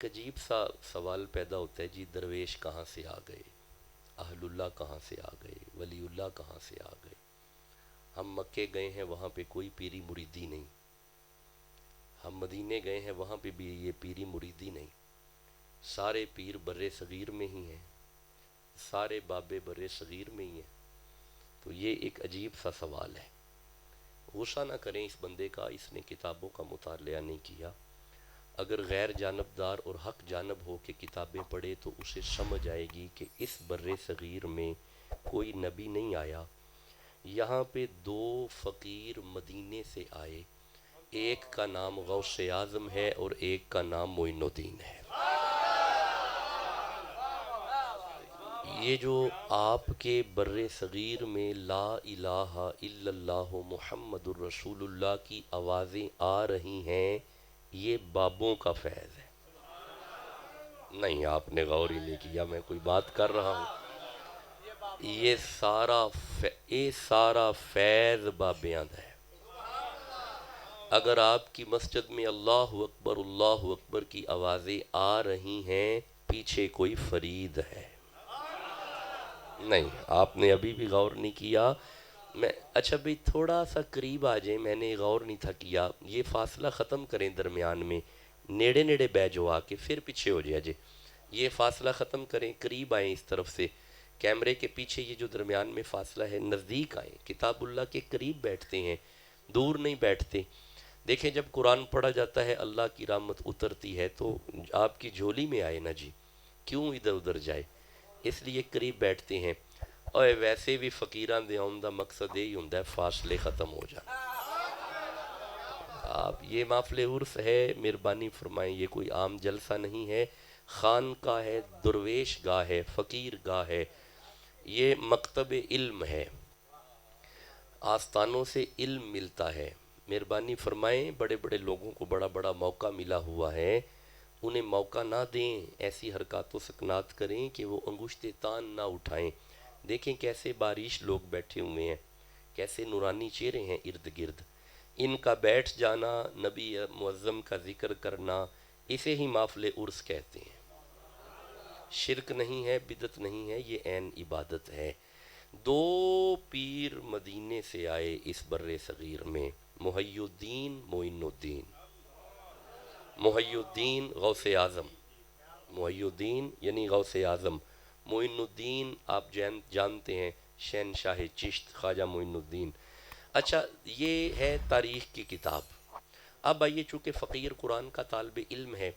ایک عجیب سا سوال پیدا ہوتا ہے جی، درویش کہاں سے آ گئے، اہل اللہ کہاں سے آ گئے، ولی اللہ کہاں سے آ گئے؟ ہم مکے گئے ہیں، وہاں پہ کوئی پیری مریدی نہیں. ہم مدینے گئے ہیں، وہاں پہ بھی یہ پیری مریدی نہیں. سارے پیر بر صغیر میں ہی ہیں، سارے بابے بر صغیر میں ہی ہیں. تو یہ ایک عجیب سا سوال ہے. غصہ نہ کریں اس بندے کا، اس نے کتابوں کا مطالعہ نہیں کیا. اگر غیر جانبدار اور حق جانب ہو کے کتابیں پڑھے تو اسے سمجھ آئے گی کہ اس بر صغیر میں کوئی نبی نہیں آیا. یہاں پہ دو فقیر مدینے سے آئے، ایک کا نام غوث اعظم ہے اور ایک کا نام معین الدین ہے. یہ جو آپ کے بر صغیر میں لا الہ الا اللہ محمد الرسول اللہ کی آوازیں آ رہی ہیں، یہ بابوں کا فیض ہے. نہیں، آپ نے غور ہی نہیں کیا، میں کوئی بات کر رہا ہوں. یہ سارا فیض بابیاں ہے. اگر آپ کی مسجد میں اللہ اکبر کی آوازیں آ رہی ہیں، پیچھے کوئی فرید ہے. نہیں، آپ نے ابھی بھی غور نہیں کیا. اچھا بھئی تھوڑا سا قریب آ جائیں، میں نے غور نہیں تھا کیا. یہ فاصلہ ختم کریں درمیان میں، نیڑے نیڑے بہ جو آ کے پھر پیچھے ہو جائے. یہ فاصلہ ختم کریں، قریب آئیں اس طرف سے. کیمرے کے پیچھے یہ جو درمیان میں فاصلہ ہے، نزدیک آئیں، کتاب اللہ کے قریب بیٹھتے ہیں، دور نہیں بیٹھتے. دیکھیں جب قرآن پڑھا جاتا ہے، اللہ کی رحمت اترتی ہے تو آپ کی جھولی میں آئے نا جی، کیوں ادھر ادھر جائے؟ اس لیے قریب بیٹھتے ہیں. اور ویسے بھی فقیران دے آن دا مقصد یہی ہوندا ہے فاصلے ختم ہو جائیں. آپ یہ محفل عرس ہے، مہربانی فرمائیں، یہ کوئی عام جلسہ نہیں ہے. خان کا ہے، درویش گاہ ہے، فقیر گاہ ہے، یہ مکتب علم ہے. آستانوں سے علم ملتا ہے. مہربانی فرمائیں، بڑے بڑے لوگوں کو بڑا بڑا موقع ملا ہوا ہے، انہیں موقع نہ دیں، ایسی حرکات و سکنات کریں کہ وہ انگشت تان نہ اٹھائیں. دیکھیں کیسے بارش لوگ بیٹھے ہوئے ہیں، کیسے نورانی چہرے ہیں ارد گرد. ان کا بیٹھ جانا، نبی معظم کا ذکر کرنا، اسے ہی محفل عرس کہتے ہیں. شرک نہیں ہے، بدعت نہیں ہے، یہ عین عبادت ہے. دو پیر مدینے سے آئے اس بر صغیر میں، محی الدین معین الدین. محی الدین غوث اعظم، محی الدین یعنی غوث اعظم. معین الدین آپ جانتے ہیں، شہنشاہ چشت خواجہ معین الدین. اچھا، یہ ہے تاریخ کی کتاب. اب آئیے، چونکہ فقیر قرآن کا طالب علم ہے،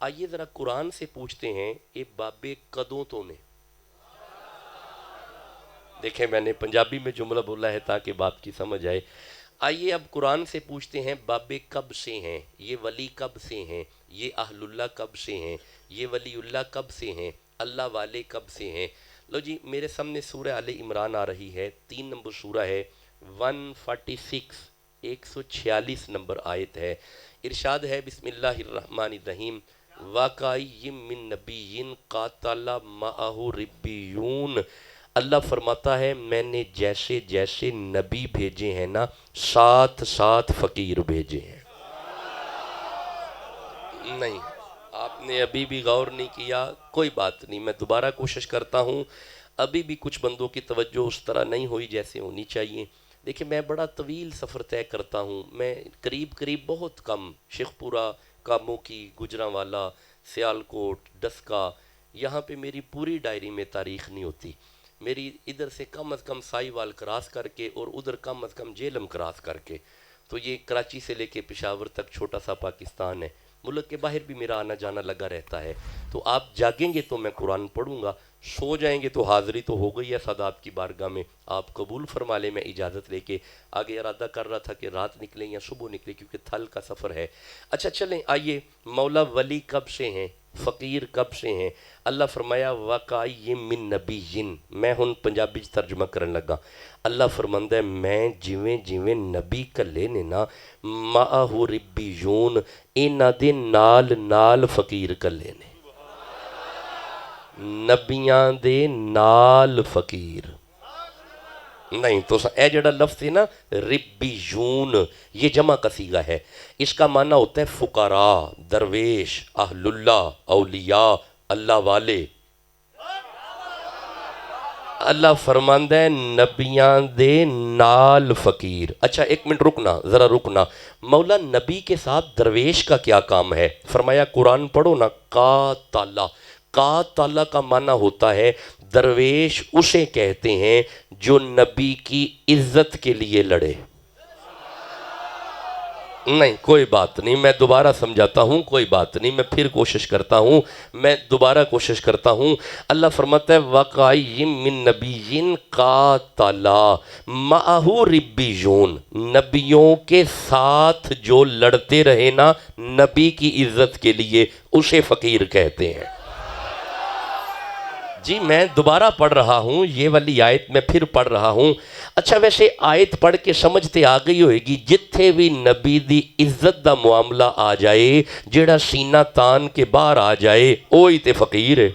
آئیے ذرا قرآن سے پوچھتے ہیں اے بابے کدوں تو نے. دیکھیں میں نے پنجابی میں جملہ بولا ہے تاکہ بات کی سمجھ آئے. آئیے اب قرآن سے پوچھتے ہیں، بابے کب سے ہیں، یہ ولی کب سے ہیں، یہ اہل اللہ کب سے ہیں، یہ ولی اللہ کب سے ہیں، اللہ والے کب سے ہیں. لو جی، میرے سامنے سورہ آل عمران آ رہی ہے، 3 نمبر سورہ ہے، 146، 146 نمبر آیت ہے. ارشاد ہے، بسم اللہ الرحمن الرحیم، واقعی من نبیین قاتل معہ ربیون. اللہ فرماتا ہے میں نے جیسے جیسے نبی بھیجے ہیں نا، ساتھ ساتھ فقیر بھیجے ہیں. نہیں، آپ نے ابھی بھی غور نہیں کیا، کوئی بات نہیں، میں دوبارہ کوشش کرتا ہوں. ابھی بھی کچھ بندوں کی توجہ اس طرح نہیں ہوئی جیسے ہونی چاہیے. دیکھیں میں بڑا طویل سفر طے کرتا ہوں، میں قریب قریب بہت کم شیخ پورہ، کاموں کی، گجرانوالا، سیالکوٹ، ڈسکا، یہاں پہ میری پوری ڈائری میں تاریخ نہیں ہوتی. میری ادھر سے کم از کم سائی وال کراس کر کے اور ادھر کم از کم جیلم کراس کر کے، تو یہ کراچی سے لے کے پشاور تک چھوٹا سا پاکستان ہے. ملک کے باہر بھی میرا آنا جانا لگا رہتا ہے. تو آپ جاگیں گے تو میں قرآن پڑھوں گا، سو جائیں گے تو حاضری تو ہو گئی ہے سادات کی بارگاہ میں. آپ قبول فرما لیں، میں اجازت لے کے آگے ارادہ کر رہا تھا کہ رات نکلیں یا صبح نکلیں کیونکہ تھل کا سفر ہے. اچھا چلیں، آئیے، مولا ولی کب سے ہیں، فقیر کب سے ہیں؟ اللہ فرمایا واقعی من نبیین. میں ہن پنجابی ترجمہ کرن لگا. اللہ فرماندا ہے میں جویں جویں نبی کلے نے نا، معہ ربیون، انہاں دے نال نال فقیر کلے نے. نبیاں دے نال فقیر. نہیں تو اے جڑا لفظ ہے نا ربیون، یہ جمع کا صیغہ ہے، اس کا معنی ہوتا ہے فقراء، درویش، اہل اللہ، اولیاء، اللہ والے۔ اللہ فرماندہ ہے نبیاں دے نال فقیر۔ اچھا ایک منٹ رکنا، ذرا رکنا، مولا نبی کے ساتھ درویش کا کیا کام ہے؟ فرمایا قرآن پڑھو نا، قاتل، قاتل کا معنی ہوتا ہے درویش اسے کہتے ہیں جو نبی کی عزت کے لیے لڑے۔ نہیں کوئی بات نہیں، میں دوبارہ سمجھاتا ہوں، کوئی بات نہیں، میں پھر کوشش کرتا ہوں، میں دوبارہ کوشش کرتا ہوں۔ اللہ فرماتا ہے وَقَائِمٍ مِّن نَبِيٍّ قَاتَلَا مَعَهُ رِبِّيُّونَ، نبیوں کے ساتھ جو لڑتے رہے نا نبی کی عزت کے لیے، اسے فقیر کہتے ہیں۔ جی میں دوبارہ پڑھ رہا ہوں، یہ والی آیت میں پھر پڑھ رہا ہوں۔ اچھا ویسے آیت پڑھ کے سمجھتے آ گئی ہوئے گی، جتھے بھی نبی دی عزت دا معاملہ آ جائے، جیڑا سینہ تان کے باہر آ جائے، وہی تے فقیر ہے،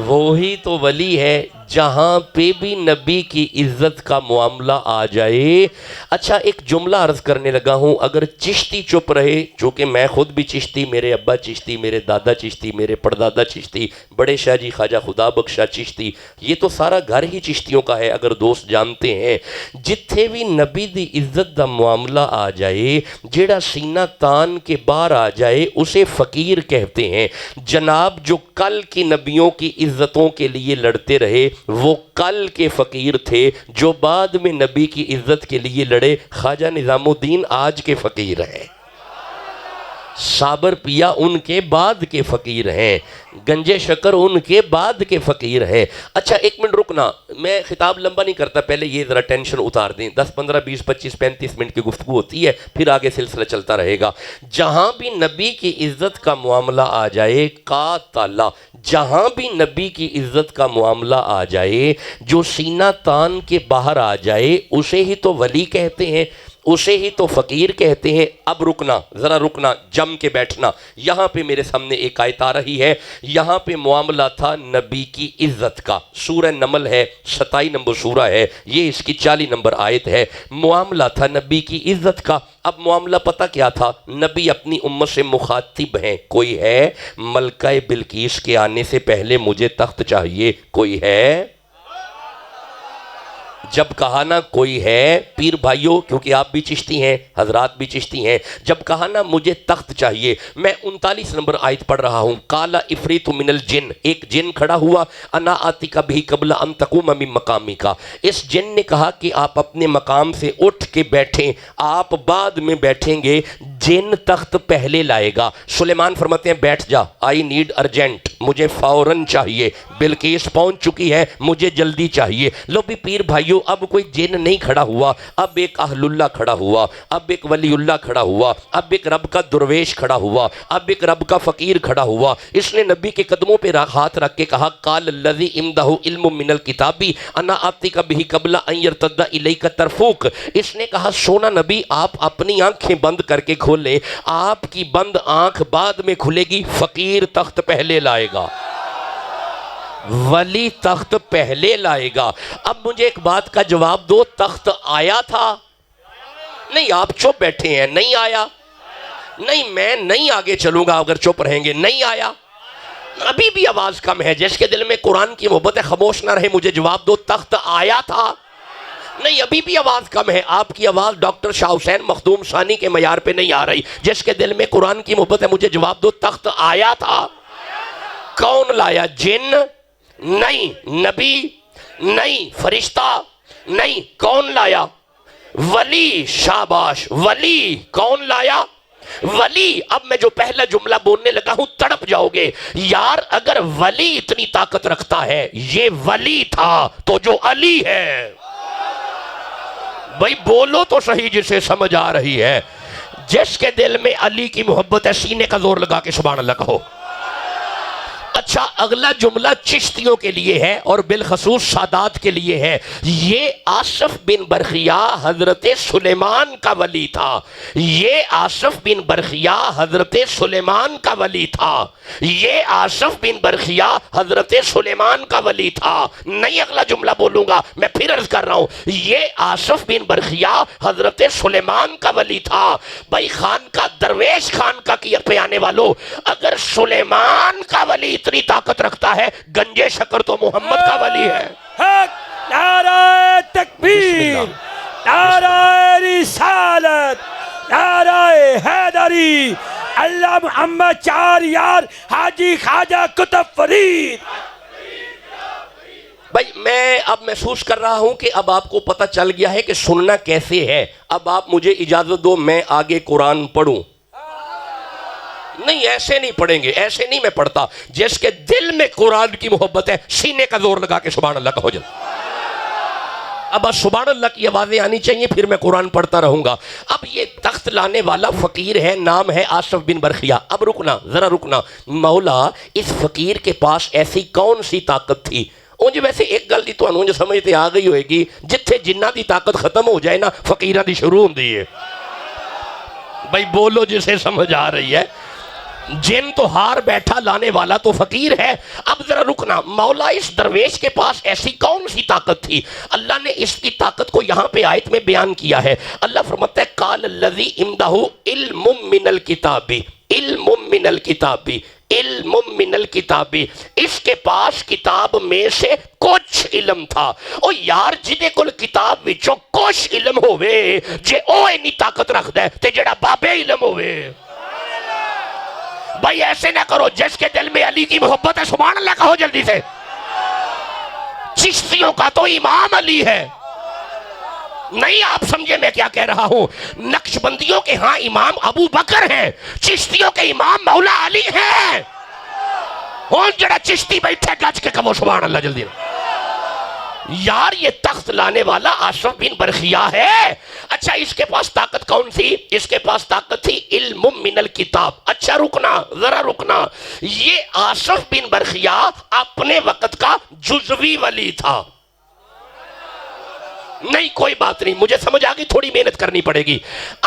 وہی تو ولی ہے، جہاں پہ بھی نبی کی عزت کا معاملہ آ جائے۔ اچھا ایک جملہ عرض کرنے لگا ہوں، اگر چشتی چپ رہے، چونکہ میں خود بھی چشتی، میرے ابا چشتی، میرے دادا چشتی، میرے پردادا چشتی، بڑے شاہ جی خواجہ خدا بخشا چشتی، یہ تو سارا گھر ہی چشتیوں کا ہے اگر دوست جانتے ہیں۔ جتھے بھی نبی دی عزت دا معاملہ آ جائے، جیڑا سینہ تان کے باہر آ جائے، اسے فقیر کہتے ہیں۔ جناب جو کل کی نبیوں کی عزتوں کے لیے لڑتے رہے وہ کل کے فقیر تھے، جو بعد میں نبی کی عزت کے لیے لڑے خواجہ نظام الدین آج کے فقیر ہیں، صابر پیا ان کے بعد کے فقیر ہیں، گنجے شکر ان کے بعد کے فقیر ہیں۔ اچھا ایک منٹ رکنا، میں خطاب لمبا نہیں کرتا، پہلے یہ ذرا ٹینشن اتار دیں، 10 15 20 25 35 منٹ کی گفتگو ہوتی ہے، پھر آگے سلسلہ چلتا رہے گا۔ جہاں بھی نبی کی عزت کا معاملہ آ جائے، قاتل، جہاں بھی نبی کی عزت کا معاملہ آ جائے، جو سینہ تان کے باہر آ جائے، اسے ہی تو ولی کہتے ہیں، اسے ہی تو فقیر کہتے ہیں۔ اب رکنا، ذرا رکنا، جم کے بیٹھنا، یہاں پہ میرے سامنے ایک آیت آ رہی ہے، یہاں پہ معاملہ تھا نبی کی عزت کا، سورہ نمل ہے، 27 نمبر سورہ ہے، یہ اس کی 40 نمبر آیت ہے، معاملہ تھا نبی کی عزت کا۔ اب معاملہ پتہ کیا تھا؟ نبی اپنی امت سے مخاطب ہیں، کوئی ہے ملکہ بلقیس کے آنے سے پہلے مجھے تخت چاہیے، کوئی ہے؟ جب کہا نا کوئی ہے، پیر بھائیوں کیونکہ آپ بھی چشتی ہیں، حضرات بھی چشتی ہیں، جب کہا نا مجھے تخت چاہیے، میں 39 نمبر آیت پڑھ رہا ہوں، قال عفریت من الجن، ایک جن کھڑا ہوا، انا آتیک بہ قبل ان تقوم من مقامک، اس جن نے کہا کہ آپ اپنے مقام سے اٹھ کے بیٹھیں، آپ بعد میں بیٹھیں گے، جن تخت پہلے لائے گا۔ سلیمان فرماتے ہیں بیٹھ جا، آئی نیڈ ارجنٹ، مجھے فوراً چاہیے، بلقیس پہنچ چکی ہے، مجھے جلدی چاہیے۔ لو بھی پیر بھائیو، اب کوئی جن نہیں کھڑا ہوا، اب ایک اہل اللہ کھڑا ہوا، اب ایک ولی اللہ کھڑا ہوا، اب ایک رب کا درویش کھڑا ہوا، اب ایک رب کا فقیر کھڑا ہوا۔ اس نے نبی کے قدموں پہ ہاتھ رکھ کے کہا قال الذی عندہ علم من الکتاب انا آتیک بہ قبل ان یرتد الیک طرفک، اس نے کہا سونا نبی آپ اپنی آنکھیں بند کر کے کھولیں، آپ کی بند آنکھ بعد میں کھلے گی، فقیر تخت پہلے لائے گا، ولی تخت پہلے لائے گا۔ اب مجھے ایک بات کا جواب دو، تخت آیا تھا؟ نہیں، آپ چپ بیٹھے ہیں، نہیں آیا؟ نہیں، میں نہیں آگے چلوں گا اگر چپ رہیں گے، نہیں آیا؟ ابھی بھی آواز کم ہے، جس کے دل میں قرآن کی محبت ہے خاموش نہ رہے، مجھے جواب دو، تخت آیا تھا؟ نہیں، ابھی بھی آواز کم ہے، آپ کی آواز ڈاکٹر شاہ حسین مخدوم ثانی کے معیار پہ نہیں آ رہی، جس کے دل میں قرآن کی محبت ہے مجھے جواب دو، تخت آیا تھا؟ کون لایا؟ جن نہیں، نبی نہیں، فرشتہ نہیں، کون لایا؟ ولی، شاباش، ولی کون لایا؟ ولی۔ اب میں جو پہلا جملہ بولنے لگا ہوں تڑپ جاؤ گے، یار اگر ولی اتنی طاقت رکھتا ہے، یہ ولی تھا تو جو علی ہے، بھئی بولو تو صحیح جسے سمجھ آ رہی ہے، جس کے دل میں علی کی محبت ہے سینے کا زور لگا کے سبحان اللہ کہو۔ اچھا اگلا جملہ چشتیوں کے لیے ہے اور بالخصوص سادات کے لیے ہے. یہ آصف بن برخیا حضرت سلیمان کا ولی تھا. یہ آصف بن برخیا حضرت سلیمان کا ولی تھا. یہ آصف بن برخیا حضرت سلیمان کا ولی تھا. نہیں اگلا جملہ بولوں گا, میں پھر عرض کر رہا ہوں, یہ آصف بن برخیا حضرت سلیمان کا ولی تھا. بھائی خان کا درویش خان کا کی پہ آنے والوں, اگر سلیمان کا ولی اتنی طاقت رکھتا ہے, گنجے شکر تو محمد کا ولی ہے. نعرہ تکبیر, نعرہ رسالت, نعرہ حیدری, اللہ محمد چار یار حاجی خواجہ قطب فرید. بھائی میں اب محسوس کر رہا ہوں کہ اب آپ کو پتہ چل گیا ہے کہ سننا کیسے ہے. اب آپ مجھے اجازت دو میں آگے قرآن پڑھوں. نہیں ایسے نہیں پڑھیں گے, ایسے نہیں میں پڑھتا. جس کے دل میں قرآن کی محبت ہے سینے کا زور لگا کے سبحان اللہ کہو جلد. اب سبحان اللہ کی آوازیں آنی چاہیے, پھر میں قرآن پڑھتا رہوں گا. اب یہ تخت لانے والا فقیر ہے, نام ہے آصف بن برخیا. اب رکنا, ذرا رکنا. مولا اس فقیر کے پاس ایسی کون سی طاقت تھی؟ انجھے ویسے ایک گل دی تو انہوں جو سمجھتے آ گئی ہوئے گی, جتھے جنہ دی طاقت ختم ہو جائے نا فقیرہ دی شروع ہوں دی ہے. بھائی بولو جسے سمجھ آ رہی ہے. جن تو ہار بیٹھا لانے والا تو فقیر ہے. اب ذرا رکنا. مولا اس درویش کے پاس ایسی کون سی طاقت تھی؟ اللہ نے اس کی طاقت کو یہاں پہ آیت میں بیان کیا ہے. اللہ فرماتا ہے قال الذی عندہ علم من الکتاب, علم من الکتاب, علم من الکتاب, اس کے پاس کتاب میں سے کچھ علم تھا. او یار جدے کل کتاب وچوں کچھ علم ہوئے, جے او اینی طاقت رکھ دے تے جڑا بابے علم ہوئے. بھائی ایسے نہ کرو, جس کے دل میں علی کی محبت ہے سبحان اللہ کہو جلدی سے. چشتیوں کا تو امام علی ہے. نہیں آپ سمجھے میں کیا کہہ رہا ہوں. نقشبندیوں کے ہاں امام ابو بکر ہیں, چشتیوں کے امام مولا علی ہیں. اور جڑا چشتی بیٹھے گج کے کہو سبحان اللہ جلدی. یار یہ تخت لانے والا آصف بن برخیا ہے. اچھا اس کے پاس طاقت کون سی؟ اس کے پاس طاقت تھی علم من الکتاب. اچھا رکنا, ذرا رکنا. یہ آصف بن برخیا اپنے وقت کا جزوی ولی تھا. نہیں کوئی بات نہیں, مجھے سمجھ آگئی, تھوڑی محنت کرنی پڑے گی.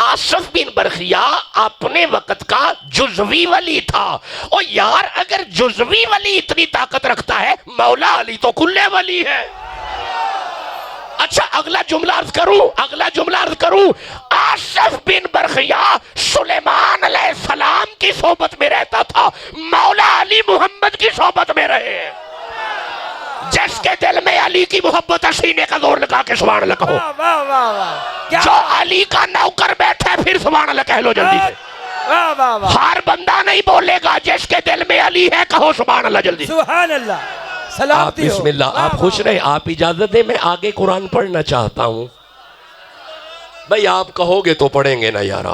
آصف بن برخیا اپنے وقت کا جزوی ولی تھا. اور یار اگر جزوی ولی اتنی طاقت رکھتا ہے, مولا علی تو کلے ولی ہے. اچھا اگلا جملہ عرض کروں, اگلا جملہ عرض کروں. آصف بن برخیا سلیمان علیہ السلام کی صحبت میں رہتا تھا, مولا علی محمد کی صحبت میں رہے. جس کے دل میں علی کی محبت ہے سینے کا زور لگا کے سبحان اللہ کہو. جو علی کا نوکر بیٹھے پھر سبحان اللہ کہہ لو جلدی سے. ہر بندہ نہیں بولے گا, جس کے دل میں علی ہے کہو سبحان اللہ جلدی. سبحان اللہ. آپ بسم اللہ, آپ خوش رہے, آپ اجازت دیں میں آگے قرآن پڑھنا چاہتا ہوں. بھئی آپ کہو گے تو پڑھیں گے نا یارا.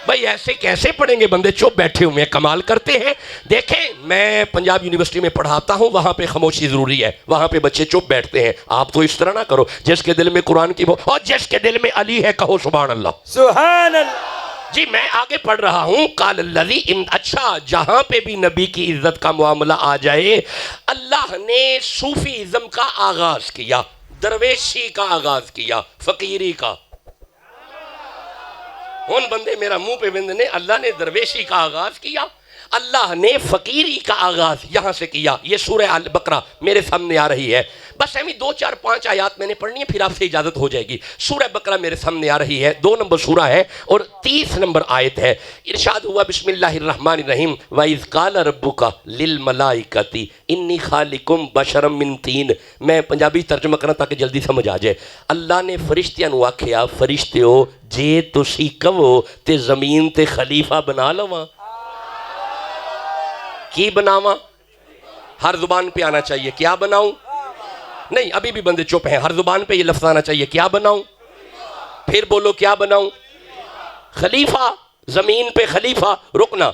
بھئی ایسے کیسے پڑھیں گے, بندے چپ بیٹھے ہوئے ہیں, کمال کرتے ہیں. دیکھیں میں پنجاب یونیورسٹی میں پڑھاتا ہوں, وہاں پہ خاموشی ضروری ہے, وہاں پہ بچے چپ بیٹھتے ہیں. آپ تو اس طرح نہ کرو, جس کے دل میں قرآن کی اور جس کے دل میں علی ہے کہو سبحان اللہ. سبحان اللہ. جی میں آگے پڑھ رہا ہوں. قال الذی, اچھا جہاں پہ بھی نبی کی عزت کا معاملہ آ جائے, اللہ نے صوفی ازم کا آغاز کیا, درویشی کا آغاز کیا, فقیری کا. ان بندے میرا منہ پہ بندنے, اللہ نے درویشی کا آغاز کیا, اللہ نے فقیری کا آغاز یہاں سے کیا. یہ سورہ البقرہ میرے سامنے آ رہی ہے. بس ایمی 2 4 5 آیات میں نے پڑھنی ہے, پھر آپ سے اجازت ہو جائے گی. سورہ بقرہ میرے سامنے آ رہی ہے, 2 نمبر سورہ ہے اور 30 نمبر آیت ہے. ارشاد ہوا بسم اللہ الرحمن الرحیم, وَإِذْ قَالَ رَبُّكَ لِلْمَلَائِكَةِ إِنِّي خَالِقٌ بَشَرًا مِّن طِينٍ. میں پنجابی ترجمہ کرنا تاکہ جلدی سمجھ آ جائے. اللہ نے فرشتیاں نو آکھیا, فرشتیو جے تسی کہو تے زمین تے خلیفہ بنا لواں. کی بناواں؟ ہر زبان پہ آنا چاہیے, کیا بناؤں؟ نہیں ابھی بھی بندے چپ ہیں, ہر زبان پہ یہ لفظ آنا چاہیے, کیا بناؤں؟ پھر بولو کیا بناؤں؟ خلیفہ, زمین پہ خلیفہ. رکنا,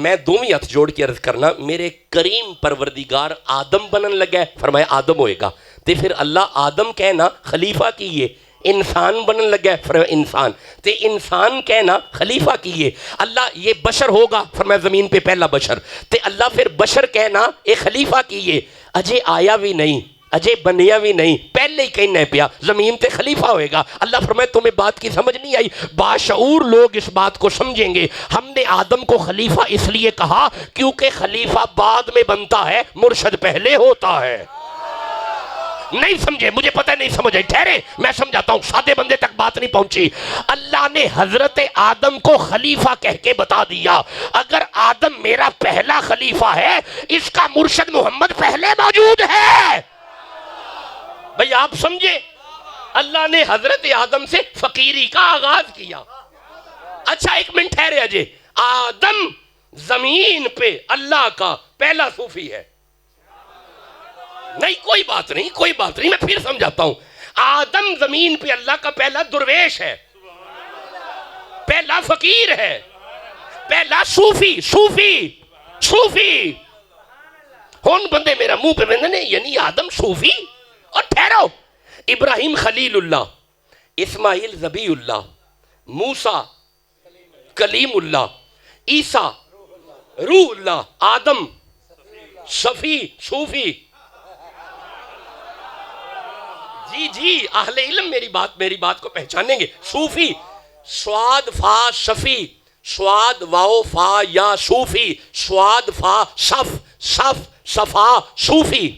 میں دومی ہاتھ جوڑ کے عرض کرنا, میرے کریم پروردگار آدم بنن لگا ہے, فرمایا آدم ہوئے گا, تے پھر اللہ آدم کہنا خلیفہ کیے, انسان بنن لگا فرمایا انسان تے انسان کہنا خلیفہ کیے اللہ یہ بشر ہوگا فرمایا زمین پہ پہلا بشر تے اللہ پھر بشر کہنا اے خلیفہ کیے اجے آیا بھی نہیں اجے بنیا بھی نہیں پہلے ہی کہنا ہے پیا زمین تے خلیفہ ہوئے گا اللہ فرمائے تمہیں بات کی سمجھ نہیں آئی باشعور لوگ اس بات کو سمجھیں گے ہم نے آدم کو خلیفہ اس لیے کہا کیونکہ خلیفہ بعد میں بنتا ہے مرشد پہلے ہوتا ہے نہیں سمجھے مجھے پتہ نہیں سمجھ آئی ٹھہرے میں سمجھاتا ہوں سادے بندے تک بات نہیں پہنچی اللہ نے حضرت آدم کو خلیفہ کہہ کے بتا دیا اگر آدم میرا پہلا خلیفہ ہے اس کا مرشد محمد پہلے موجود ہے بھئی آپ سمجھے اللہ نے حضرت آدم سے فقیری کا آغاز کیا اچھا ایک منٹ ٹھہرے اجے آدم زمین پہ اللہ کا پہلا صوفی ہے نہیں کوئی بات نہیں میں پھر سمجھاتا ہوں آدم زمین پہ اللہ کا پہلا درویش ہے پہلا فقیر ہے پہلا صوفی ہون بندے میرا منہ پہ بندے نے یعنی آدم صوفی اور ٹھہرو ابراہیم خلیل اللہ اسماعیل ذبیح اللہ موسیٰ کلیم اللہ عیسیٰ روح اللہ آدم شفیع صوفی جی اہل علم میری بات کو پہچانیں گے صوفی سواد فا شفی سواد واو فا یا صوفی سواد فا صفا صوفی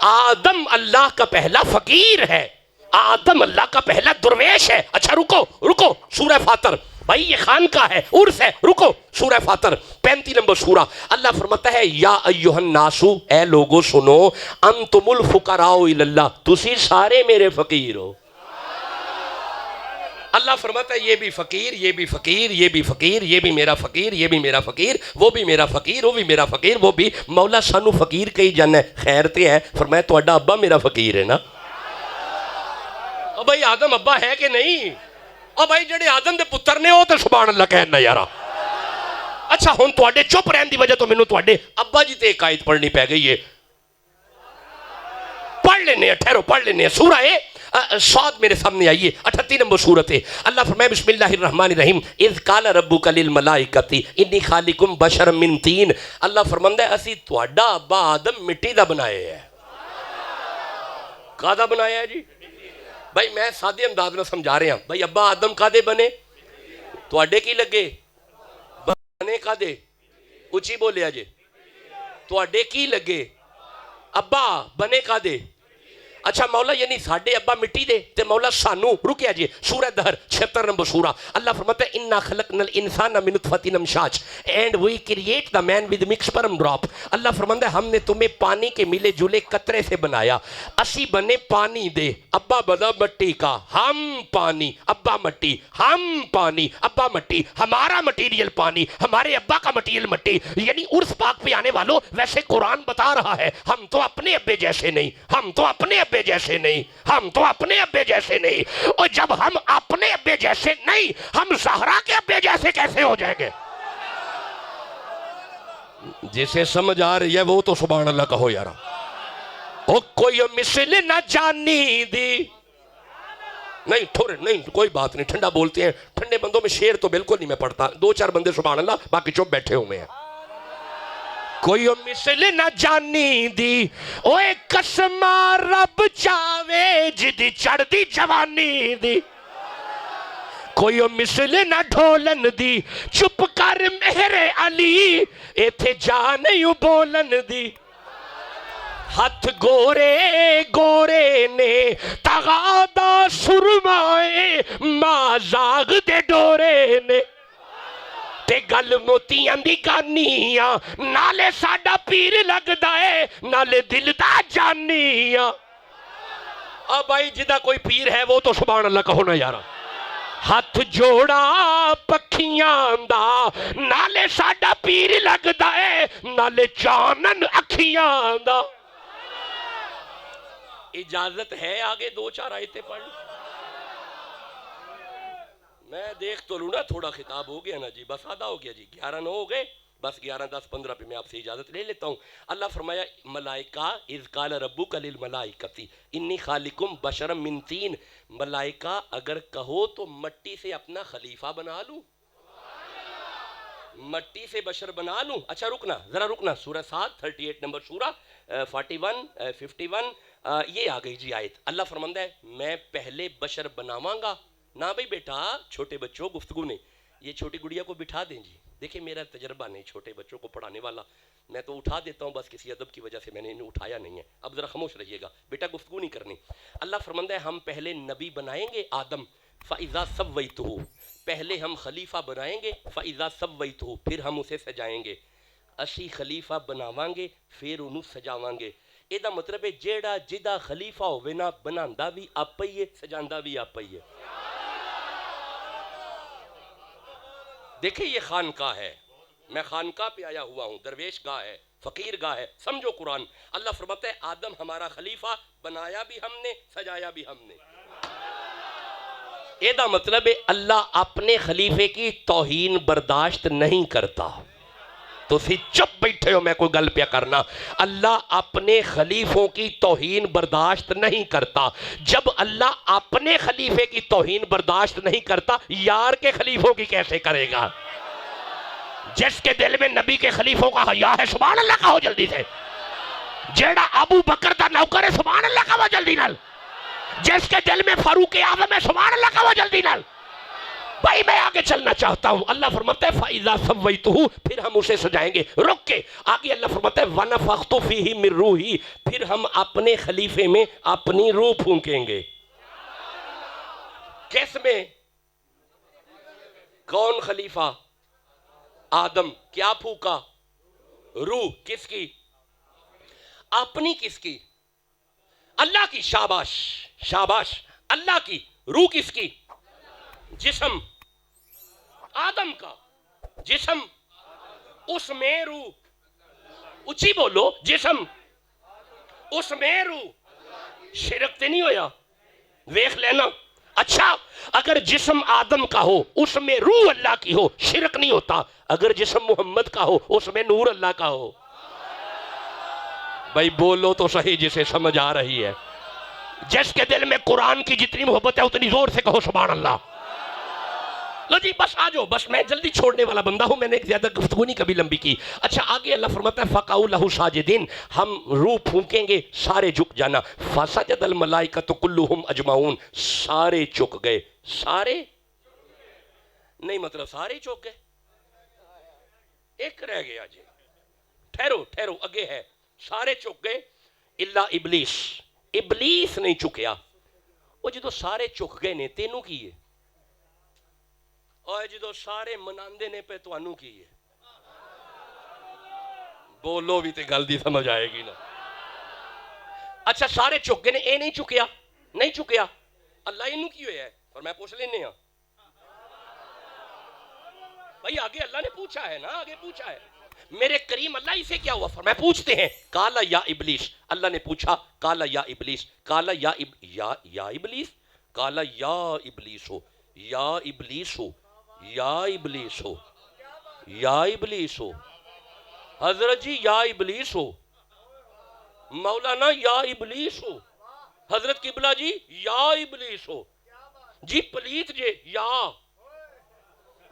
آدم اللہ کا پہلا فقیر ہے آدم اللہ کا پہلا درویش ہے اچھا رکو سورہ فاطر بھائی یہ خان کا ہے عرس ہے رکو سورہ فاطر 35 نمبر سورہ اللہ فرماتا ہے یا ایہا الناسو اے لوگو سنو انتم الفقراء الی اللہ تسی سارے میرے فقیر ہو اللہ فرماتا ہے یہ بھی فقیر یہ بھی فقیر یہ بھی فقیر یہ بھی میرا فقیر یہ بھی میرا فقیر وہ بھی میرا فقیر وہ بھی میرا فقیر وہ بھی مولا سانو فقیر کہی جانا ہے خیر تے ہے فرمایا تہاڈا ابا میرا فقیر ہے نا او بھائی آدم ابا ہے کہ نہیں او بھائی جڑے آدم دے پتر نے وہ تو سبحان اللہ کہنا یارا اچھا ہن تواڈے چپ رہن دی وجہ تو مینوں تواڈے ابا جی تے ایک آیت پڑھنی پے گئی ہے پڑھ لینے ٹھہرو پڑھ لینے سورہ صاد میرے سامنے آئیے 38 نمبر سورت ہے اللہ فرمائے بسم اللہ الرحمن الرحیم اذ قال ربک للملائکۃ انی خالق بشرا من طین اللہ فرماندا ہے اسی تواڈا ابا آدم مٹی دا بنایا ہے کادا بنایا ہے جی بھائی میں سادے انداز میں سمجھا رہے ہیں بھائی ابا آدم کادے بنے تواڈے کی لگے بنے کادے اچھی بولیا جے تواڈے کی لگے ابا بنے کادے اچھا مولا یعنی ساڑھے ابا مٹی دے تے مولا سانو رکیا جی سورہ دہر 76 نمبر سورہ اللہ فرماتا ہے اِنَّا خَلَقْنَا الْإِنسَانَ مِنْ نُطْفَةٍ أَمْشَاجٍ and we create the man with mixed sperm drop اللہ فرماتا ہے ہم نے تمہیں پانی کے ملے جلے قطرے سے بنایا اسی بنے پانی دے ابا بنا مٹی کا ہم پانی ابا مٹی ہم پانی ابا مٹی ہمارا مٹیریل پانی ہمارے ابا کا مٹیریل مٹی یعنی عرس پاک پہ آنے والوں ویسے قرآن بتا رہا ہے ہم تو اپنے ابے جیسے نہیں ہم تو اپنے ابے جیسے نہیں ہم تو اپنے ابے جیسے نہیں اور جب ہم اپنے ابے جیسے نہیں ہم زہرا کے ابے جیسے کیسے ہو جائیں گے جسے سمجھ آ رہی ہے وہ تو سبحان اللہ کہو یارا او کوئی مثل نہ جانی دی نہیں کوئی بات نہیں ٹھنڈا بولتے ہیں ٹھنڈے بندوں میں شعر تو بالکل نہیں میں پڑھتا 2-4 بندے سبحان اللہ باقی چپ بیٹھے ہوئے ہیں کوئی مثل نہ جانی دی اوے قسمہ رب چاوے جدی چڑھ دی جوانی دی کوئی مثل نہ ڈھولن دی چپ کر مہر علی ایتھے جا نہیں بولن دی ہاتھ گورے گورے نے تغادا سرمائے مازاغ دے ڈورے نے تے گل موتیاں دی گانیاں نالے ساڈا پیر لگدا ہے نالے دل دا جانیاں اب بھائی جدہ کوئی پیر ہے وہ تو سبحان اللہ کہو نا یارا ہاتھ جوڑا پکھیاں دا نالے ساڈا پیر لگدا ہے نالے چانن اکھیاں دا اجازت ہے آگے 2-4 آیتیں پڑھ میں دیکھ تو لوں نا تھوڑا خطاب ہو گیا نا جی بس آدھا ہو گیا جی 11-9 ہو گئے بس 11 10 15 پہ میں آپ سے اجازت لے لیتا ہوں. اللہ فرمایا ملائکہ اذ قال ربک للملائکۃ انی خالقم بشرا من طین، ملائکہ اگر کہو تو مٹی سے اپنا خلیفہ بنا لوں، مٹی سے بشر بنا لوں. اچھا رکنا ذرا رکنا، سورہ 7 38 نمبر سورہ 41 51 یہ آ گئی جی آیت. اللہ فرماتا ہے میں پہلے بشر بناواں گا. نہ بھائی بیٹا چھوٹے بچوں گفتگو نہیں، یہ چھوٹی گڑیا کو بٹھا دیں جی. دیکھیں میرا تجربہ نہیں چھوٹے بچوں کو پڑھانے والا، میں تو اٹھا دیتا ہوں بس کسی ادب کی وجہ سے میں نے انہیں اٹھایا نہیں ہے. اب ذرا خاموش رہیے گا بیٹا، گفتگو نہیں کرنی. اللہ فرماتا ہے ہم پہلے نبی بنائیں گے آدم، فَإِذَا سَوَّيْتُهُ، پہلے ہم خلیفہ بنائیں گے، فَإِذَا سَوَّيْتُهُ، پھر ہم اسے سجائیں گے. اسی خلیفہ بناواں گے پھر انہوں سجاواں گے. یہ دا مطلب ہے جیڑا جدا خلیفہ ہوئے نا بناندا بھی آپ ہی ہے سجاندا بھی آپ ہی ہے. دیکھیں یہ خانقاہ ہے، میں خانقاہ پہ آیا ہوا ہوں، درویش گاہ ہے، فقیر گاہ ہے. سمجھو قرآن. اللہ فرماتا ہے آدم ہمارا خلیفہ، بنایا بھی ہم نے سجایا بھی ہم نے. یہ دا مطلب ہے اللہ اپنے خلیفے کی توہین برداشت نہیں کرتا. تو سی چپ بیٹھے ہو، میں کوئی گل پیا کرنا. اللہ اپنے خلیفوں کی توہین برداشت نہیں کرتا. جب اللہ اپنے خلیفے کی توہین برداشت نہیں کرتا، یار کے خلیفوں کی کیسے کرے گا؟ جس کے دل میں نبی کے خلیفوں کا حیا ہے سبحان اللہ کہو جلدی سے. جیڑا ابو بکر دا نوکر ہے سبحان اللہ کہو جلدی نال. جس کے دل میں فاروق اعظم ہے سبحان اللہ کہو جلدی نال. بھائی میں آگے چلنا چاہتا ہوں. اللہ فرماتا ہے فَإِذَا سَوَّيْتُهُ، پھر ہم اسے سجائیں گے. رک کے آگے اللہ فرماتا ہے وَنَفَخْتُ فِيهِ مِن رُوحِي، پھر ہم اپنے خلیفے میں اپنی روح پھونکیں گے. کس میں؟ کون خلیفہ؟ آدم. کیا پھونکا؟ روح. کس کی؟ اپنی. کس کی؟ اللہ کی. شاباش شاباش. اللہ کی. روح کس کی؟ جسم آدم کا. جسم اس میں روح. اچھی بولو. جسم اس میں روح. شرک تے نہیں ہویا؟ ویخ لینا. اچھا اگر جسم آدم کا ہو اس میں روح اللہ کی ہو شرک نہیں ہوتا. اگر جسم محمد کا ہو اس میں نور اللہ کا ہو. بھائی بولو تو صحیح جسے سمجھ آ رہی ہے. جس کے دل میں قرآن کی جتنی محبت ہے اتنی زور سے کہو سبحان اللہ. لو جی بس آ جاؤ، بس میں جلدی چھوڑنے والا بندہ ہوں، میں نے ایک زیادہ گفتگو نہیں کبھی لمبی کی. اچھا آگے اللہ فرماتا ہے فَقَعُوا لَهُ سَاجِدِينَ، ہم روح پھونکیں گے سارے جھک جانا. فَسَجَدَ الْمَلَائِكَةُ كُلُّهُمْ أَجْمَعُونَ، سارے چک گئے. سارے نہیں مطلب سارے چک گئے، ایک رہ گیا جی. ٹھہرو ٹھہرو اگے ہے. سارے چک گئے الا ابلیس. ابلیس نہیں چکیا. وہ جدو سارے چک گئے نے تینوں کی ہے، اور جدو سارے مناندے نے پہ توانوں کی ہے. بولو بھی تے گل دی سمجھ آئے گی نا. اچھا سارے چک گئے نے، اے نہیں چکیا. نہیں چکیا. اللہ انہوں کی ہویا ہے اور میں پوچھ لینے ہاں بھائی. آگے اللہ نے پوچھا ہے نا، آگے پوچھا ہے میرے کریم اللہ اسے کیا ہوا. فرمایا پوچھتے ہیں کالا یا ابلیس. اللہ نے پوچھا کالا یا ابلیس. کالا یا ابلیس. کالا یا ابلیس ہو، یا ابلیس ہو، یا ابلیس ہو، یا ابلیس ہو. حضرت جی یا ابلیس ہو. مولانا یا ابلیس ہو. حضرت قبلہ جی یا ابلیس ہو. جی پلیت جے یا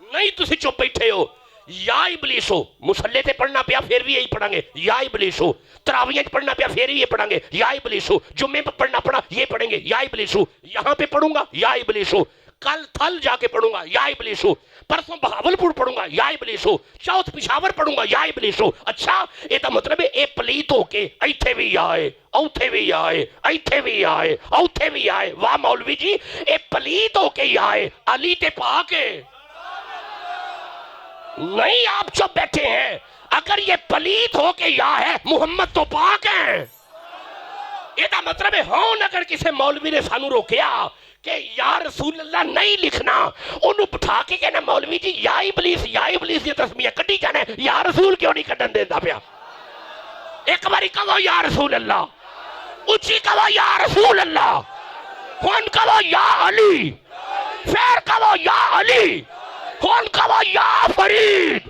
نہیں تسی چپ بیٹھے ہو. یا ابلیس ہو. مسلح تے پڑھنا پیا پھر بھی یہی پڑھیں گے یا ابلیس ہو. تراویح پڑھنا پیا پھر بھی یہ پڑھیں گے یا ابلیس ہو. جمعے پہ پڑھنا پڑا یہ پڑھیں گے یا ابلیس ہو. یہاں پہ پڑھوں گا یا ابلیس ہو. کل تھل جا کے پڑھوں گا یا ابلیس ہو. پرسوں بہاولپور پڑھوں گا یا ابلیس ہو. چوتھ پشاور پڑھوں گا یا ابلیس ہو. اچھا یہ تو مطلب ہے اے پلیت ہو کے ایتھے بھی آئے اوتھے بھی آئے ایتھے بھی آئے اوتھے بھی آئے. واہ مولوی جی اے پلیت ہو کے ہی آئے علی تے پاک ہے. نہیں آپ چپ بیٹھے ہیں. اگر یہ پلیت ہو کے یا ہے محمد تو پاک ہے. یہ دا مطلب ہے ہون اگر کسی مولوی نے سانو روکیا کہ یا رسول اللہ نہیں لکھنا، انہوں بٹھا کے کہنا مولوی جی یا ابلیس یہ تسمیہ کٹی جانا ہے، یا رسول کیوں نہیں کٹن دیتا پیا. ایک باری کہو یا رسول اللہ. اچھی کہو یا رسول اللہ. ہون کہو یا علی. پھر کہو یا علی. ہون کہو یا فرید.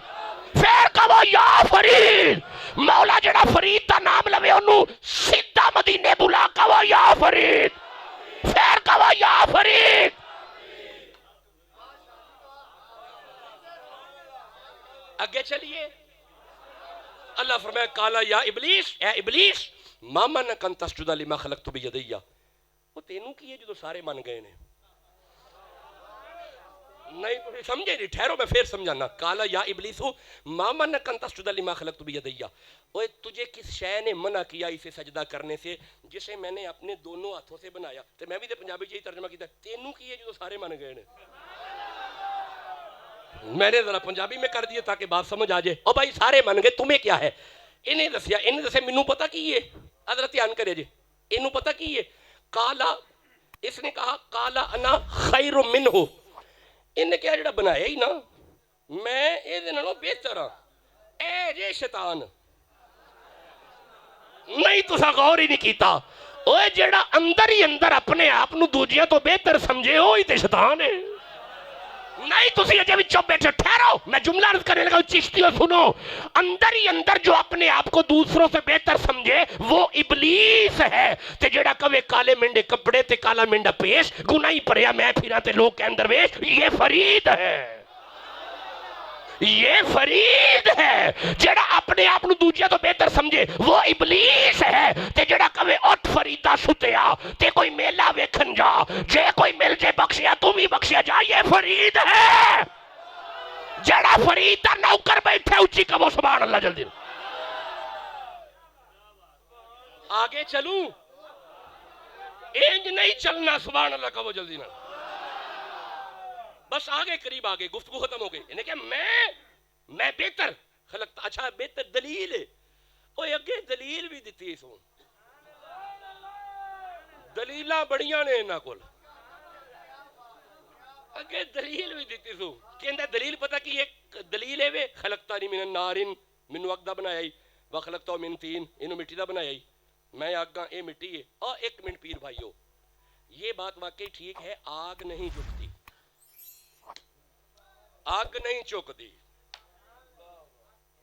پھر کہو یا فرید. مولا جڑا فرید دا نام لوے انہوں سیدھا مدینے بلا کہو یا فرید. پھر کہو یا فرید. آگے چلیے. اللہ فرمایا کالا یا ابلیس، اے ابلیس ما منعک ان تسجد لما خلقت بیدی. وہ تینوں کی ہے جو سارے من گئے نے. نہیں تو سمجھے نہیں، ٹھہرو میں پھر سمجھانا. کالا یا ابلیس ما منعک ان تسجد لما خلقت بیدی. اوے تجھے کس شے نے منع کیا اسے سجدہ کرنے سے جسے میں نے اپنے دونوں ہاتھوں سے بنایا. تو میں بھی تو پنجابی یہی ترجمہ کیتا، تینوں کی ہے جو سارے من گئے نے. میں نے ذرا پنجابی میں کر دیا تاکہ بات سمجھ آ جائے. او بھائی سارے من گئے، تمہیں کیا ہے؟ انہیں دسیا مینوں پتہ کی ہے. حضرت دھیان کرے جی، انہوں پتہ کی ہے. کالا، اس نے کہا کالا انا خیر منہ. انہیں کیا جڑا بنایا ہی نا میں یہ نالوں بہتر ہاں. اے جے شیطان نہیں تسا غور ہی نہیں کیتا. اوے جڑا اندر ہی اندر اپنے آپ نو دوجیاں تو بہتر سمجھے وہی تے شیطان ہے. نہیں تسی اجے بھی چپ بیٹھے. ٹھہرو میں جملہ عرض کرنے لگا، چشتیوں سنو. اندر ہی اندر جو اپنے آپ کو دوسروں سے بہتر سمجھے وہ ابلیس ہے. تے جڑا کہے کالے منڈے کپڑے تے کالا منڈا پیش، گناہی پریا میں پھرا تے لوگ کے اندر ویش. یہ فرید ہے، یہ فرید ہے. جڑا اپنے آپ نو دوجیا تو بہتر سمجھے وہ ابلیس ہے. تے جڑا کہے اٹھ فریدا ستیا تے کوئی میلہ ویکھن جا، جے کوئی مل جے بخشیا تو بھی بخشیا جا، یہ فرید ہے. جڑا فرید دا نوکر بیٹھے اچھی کہو سبحان اللہ. جلدی آگے چلوں، انج نہیں چلنا. سبحان اللہ کہو جلدی نہ. بس آگے قریب آگے گفتگو ختم ہو گئی. انہیں کہ میں بہتر خلقتا. اچھا بہتر دلیل ہے. اوہ اگے دلیل بھی دیتی اس ہوں. دلیلہ بڑیاں نے انہاں کول. اگے دلیل بھی دیتی سو. کہندہ دلیل پتہ کی ایک دلیل ہے وے خلقتانی من النار، منو اگ دا بنایا ہی، وخلقتو من تین، انہوں مٹی دا بنایا ہی، میں آگ گا اے مٹی ہے. ایک منٹ پیر بھائیو، یہ بات واقعی ٹھیک ہے. آگ نہیں جھکتی، آگ نہیں چکتی.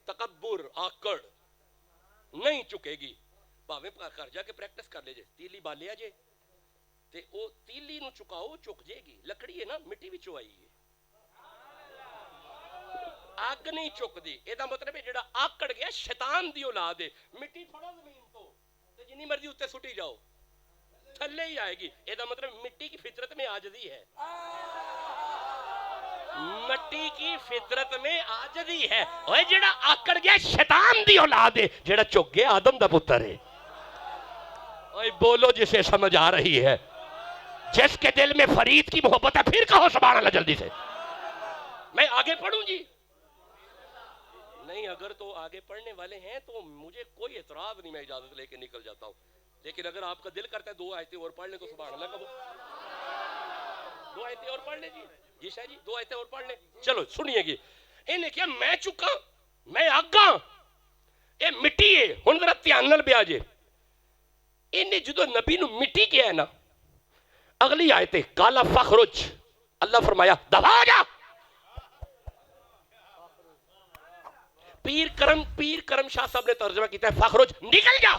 تکبر آکڑ نہیں چکے گی. بھاویں کر جا کے پریکٹس کر لے جے. تیلی بالیا جے تے او تیلی نو چکاؤ چک جے گی. لکڑی ہے نا مٹی بھی چوائی ہے. آگ نہیں چکتی. یہ مطلب ہے جڑا آکڑ گیا شیطان دی اولاد ہے. مٹی پھڑو زمین تو تے جنی مرضی اتنے سٹی جاؤ تھلے ہی آئے گی. یہ مطلب مٹی کی فطرت میں عاجزی ہے. مٹی کی فطرت میں عاجزی ہے. اوہ جڑا آکڑ گیا شیطان دی اولاد ہے. جڑا چک گیا آدم دا پتر ہے. اوہ بولو جسے سمجھ آ رہی ہے. جس کے دل میں فرید کی محبت ہے پھر کہو سبحان اللہ جلدی سے. میں آگے پڑھوں جی؟ نہیں، اگر تو آگے پڑھنے والے ہیں تو مجھے کوئی اعتراض نہیں، میں اجازت لے کے نکل جاتا ہوں. لیکن اگر آپ کا دل کرتا ہے 2 آیتیں اور پڑھ لیں تو سبحان اللہ کہو. 2 آیتیں اور پڑھ لیں جی. جی شاہ جی 2 آیتیں اور پڑھ لیں. چلو سنیے گی. انہیں کیا میں چکا میں آگا اے مٹی ہے. ہن ذرا دھیان نال بیاہ جے. انہیں جدو نبی نو مٹی کیا ہے نا، اگلی آیت کالا فخرج، اللہ فرمایا دبا جا. پیر کرم شاہ صاحب نے ترجمہ کیتا ہے فخرج نکل جا،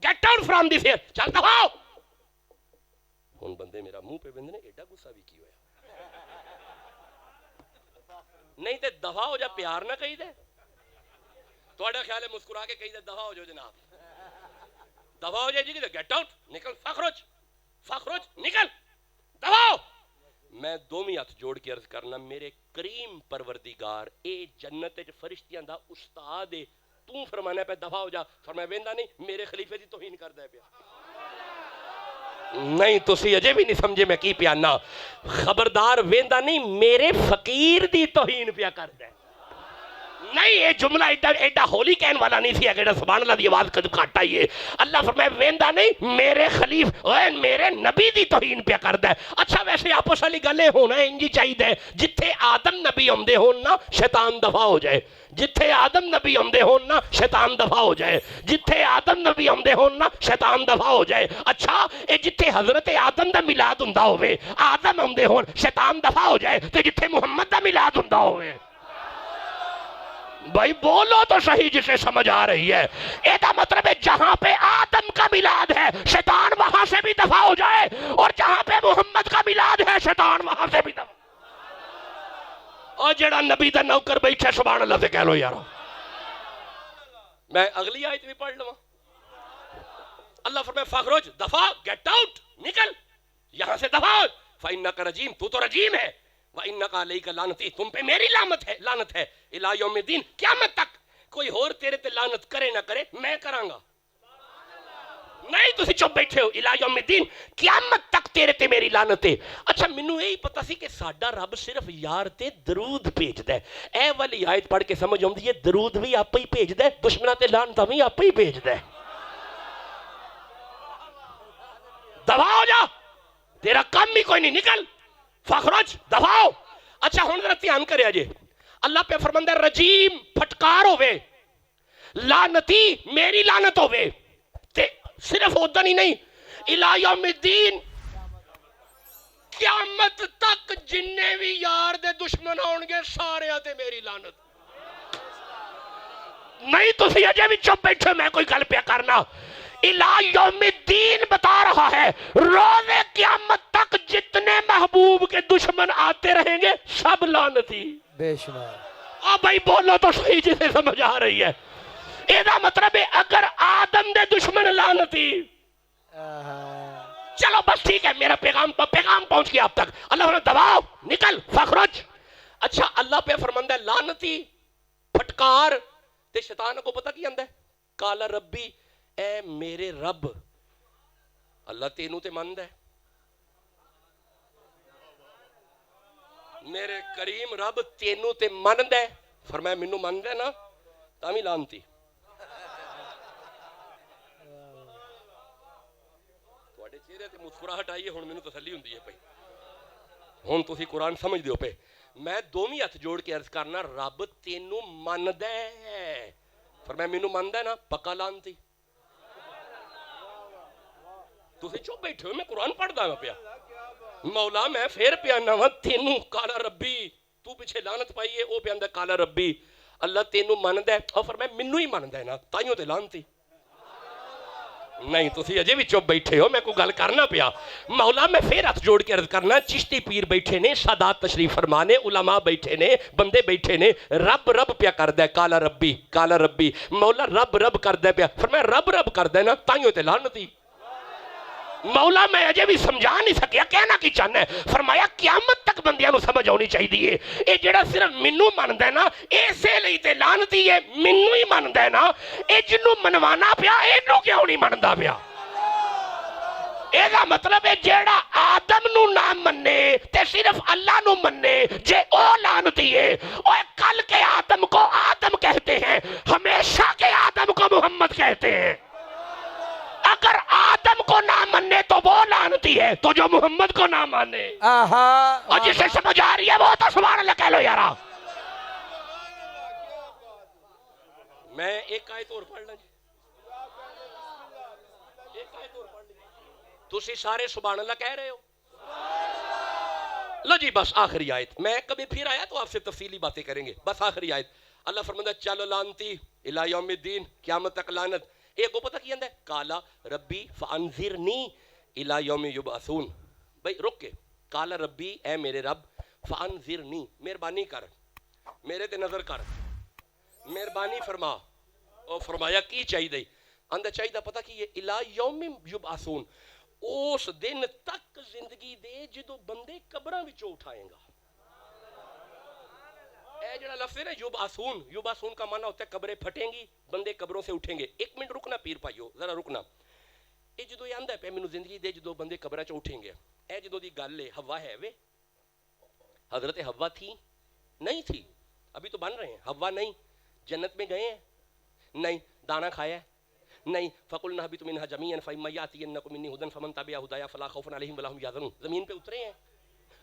get out from this year, چل دباؤ. ہن بندے میرا منہ پہ بندے نے ایڈا غصہ بھی کی ہوا نہیں تے دفع ہو جا. پیار نہ کہی دے. تھوڑا خیال ہے مسکرا کے کہی دے دفع ہو جاؤ جناب. دفع ہو جائے جی کہ گیٹ آؤٹ، نکل. فخرج نکل، دباؤ. میں دومی ہاتھ جوڑ کے عرض کرنا میرے کریم پروردگار اے جنت فرشتیاں دا استاد ہے. تو فرمانا پہ دفع ہو جا. فرمایا ویندا نہیں میرے خلیفے دی توہین کردا ہے پیا. نہیں تسی اجے بھی نہیں سمجھے میں کی پیانا. خبردار ویندا نہیں میرے فقیر دی توہین پیا کردا ہے. نہیں یہ جملہ ایڈا ہولی کہن والا نہیں سی. اگر سبحان اللہ دی آواز کدو کھاٹا ہی ہے. اللہ فرمائے ویندا نہیں میرے خلیف میرے نبی دی توہین پیا کردا ہے. اچھا ویسے آپس والی گلیں ہونا انجی چاہیے جتھے آدم نبی آمدے ہون نا شیطان دفع ہو جائے. جتھے آدم نبی آمدے ہون نا شیطان دفع ہو جائے. جتھے آدم نبی آمدے ہون نا شیطان دفع ہو جائے. اچھا اے جتھے حضرت آدم دا میلاد ہوندا ہوئے آدم آمدے ہون شیطان دفع ہو جائے. تے جتھے محمد دا میلاد ہوندا ہوئے بھائی بولو تو صحیح جسے سمجھ آ رہی ہے. ایسا مطلب ہے جہاں پہ آدم کا میلاد ہے شیطان وہاں سے بھی دفع ہو جائے, اور جہاں پہ محمد کا میلاد ہے شیطان وہاں سے بھی دفع. اور جڑا نبی دا نوکر بیٹھے سبحان اللہ سے کہہ لو یارو. میں اگلی آیت بھی پڑھ لوں. اللہ فرمائے فخرج, دفع, گیٹ آؤٹ, نکل یہاں سے, دفع. فإنک رجیم, تو تو رجیم ہے. وَإِنَّكَ عَلَيْكَ لعنتی, تم پہ میری لعنت ہے, لعنت ہے. الی یوم الدین, قیامت تک. کوئی اور تیرے تے لعنت کرے نہ کرے, میں کراں گا. نہیں تسی چپ بیٹھے ہو. الی یوم الدین, قیامت تک تیرے تے میری لعنت ہے. اچھا مینوں یہی پتہ سی کہ ساڈا رب صرف یار تے درود بھیجدا ہے. اے والی آیت پڑھ کے سمجھ آؤندی ہے درود بھی آپ ہی بھیجدا ہے, دشمناں تے لعنتاں بھی آپ ہی بھیجدا ہے. دفع ہو جا, تیرا کام بھی کوئی نہیں, نکل. فخرج, دفع ہو. اچھا ہن ذرا دھیان کریا جے, اللہ پہ فرماندا ہے رجیم پھٹکار ہوے, لعنتی میری لعنت ہوے. تے صرف ادھر ہی نہیں, الی یوم الدین, قیامت تک جننے بھی یار دے دشمن ہون گے سارے تے میری لعنت. نہیں تسی اجے بھی چپ بیٹھے, میں کوئی گل پہ کرنا. الی یوم الدین بتا رہا ہے روز قیامت تک جتنے محبوب کے دشمن آتے رہیں گے سب لعنتی. بے شمار. بھائی بولو تو صحیح جسے سمجھ آ رہی ہے. ایدہ مطلب ہے اگر آدم دے دشمن لعنتی, چلو بس ٹھیک ہے, میرا پیغام پہنچ گیا اب تک. اللہ نے دباؤ, نکل, فخرج. اچھا اللہ پہ فرماندہ ہے لعنتی, پھٹکار. تے شیطان کو پتہ کی آندہ ہے, کالا ربی, اے میرے رب. اللہ تینوں تے مند ہے, میرے کریم رب تینوں تے مند ہے. فرمایا مینوں مند ہے نا تامی لانتی. تواڈے چہرے تے مسکراہٹ آئی ہے, ہن مینوں تسلی ہوندی ہے پئی. ہن تسی قرآن سمجھ دیو پے. میں دوویں ہتھ جوڑ کے عرض کرنا رب تینوں مند ہے. فرمایا مینوں مند ہے نا پکا لانتی. تسی چپ بیٹھے ہو, میں قرآن پڑھدا ہاں پیا. مولا میں پھر پیانا وا تینوں کالا ربی, تو پیچھے لعنت پائی ہے, او پیاندا کالا ربی. اللہ تینوں ماندا ہے, اور فرمایا مینوں ہی ماندا ہے نا تائیوں تے لعنتی. نہیں تسی اجے بھی چپ بیٹھے ہو, میں کوئی گل کرنا پیا. مولا میں پھر ہاتھ جوڑ کے عرض کرنا, چشتی پیر بیٹھے نے, سادات تشریف فرمانے, علماء بیٹھے نے, بندے بیٹھے نے, رب رب پیا کردا ہے کالا ربی, کالا ربی. مولا رب رب کردا ہے پیا. فرمایا رب رب کردا ہے نا تائیوں تے لعنتی. مولا میں اجے بھی سمجھا نہیں سکیا, کہنا کی چاہنا ہے. فرمایا قیامت تک بندیاں نو سمجھ آنی چاہیے, اے جڑا صرف مینوں مندا ہے نا ایسے لئی تے لعنتی ہے. مینوں ہی مندا ہے نا, اے جنوں منوانا پیا اینوں کیوں نہیں مندا پیا. ایدہ مطلب ہے جیڑا آدم نو نہ مننے تے صرف اللہ نو مننے, جے او لعنتی ہے. اوے کل کے آدم کو آدم کہتے ہیں, ہمیشہ کے آدم کو محمد کہتے ہیں. اگر آدم کو نہ ماننے تو وہ لعنتی ہے, تو جو محمد کو نہ مانے اور جسے سمجھ آ رہی ہے وہ تو سبحان اللہ کہہ لو یارا. میں ایک آیت اور پڑھ لیں جی, ایک آیت اور پڑھ لیں. تسی سارے سبحان اللہ کہہ رہے ہو. لو جی بس آخری آیت, میں کبھی پھر آیا تو آپ سے تفصیلی باتیں کریں گے. بس آخری آیت. اللہ فرماتا ہے چلو لعنتی الی یوم الدین, قیامت تک لعنت. ایک کو پتہ کی اندر ہے, کالا ربی فانذرنی الی یوم یبعثون. بھئی رک کے, کالا ربی اے میرے رب, فانذرنی مہربانی کر, میرے تے نظر کر, مہربانی فرما. اور فرمایا کی چاہیے دے, اندر چاہیے دا پتہ کی ہے الی یوم یبعثون, اس دن تک زندگی دے جدو بندے قبراں وچوں اٹھائیں گا. اے جڑا لفظ ہے نا یبعثون, یبعثون کا معنی ہوتا ہے قبریں پھٹیں گی, بندے قبروں سے اٹھیں گے. ایک منٹ رکنا پیر بھائیو, ذرا رکنا. اے جدو یہ آندا ہے پہ مینوں زندگی دے جدو بندے قبراں چ اٹھیں گے, اے جدو دی گل ہے حوا ہے وے, حضرت حوا تھی نہیں تھی, ابھی تو بن رہے ہیں. حوا نہیں, جنت میں گئے ہیں نہیں, دانا کھایا ہے نہیں. فقلنا اهبطوا منها جميعا فإما يأتينكم مني هدى فمن تبع هدايا فلا خوف عليهم ولا هم يحزنون. زمین پہ اترے ہیں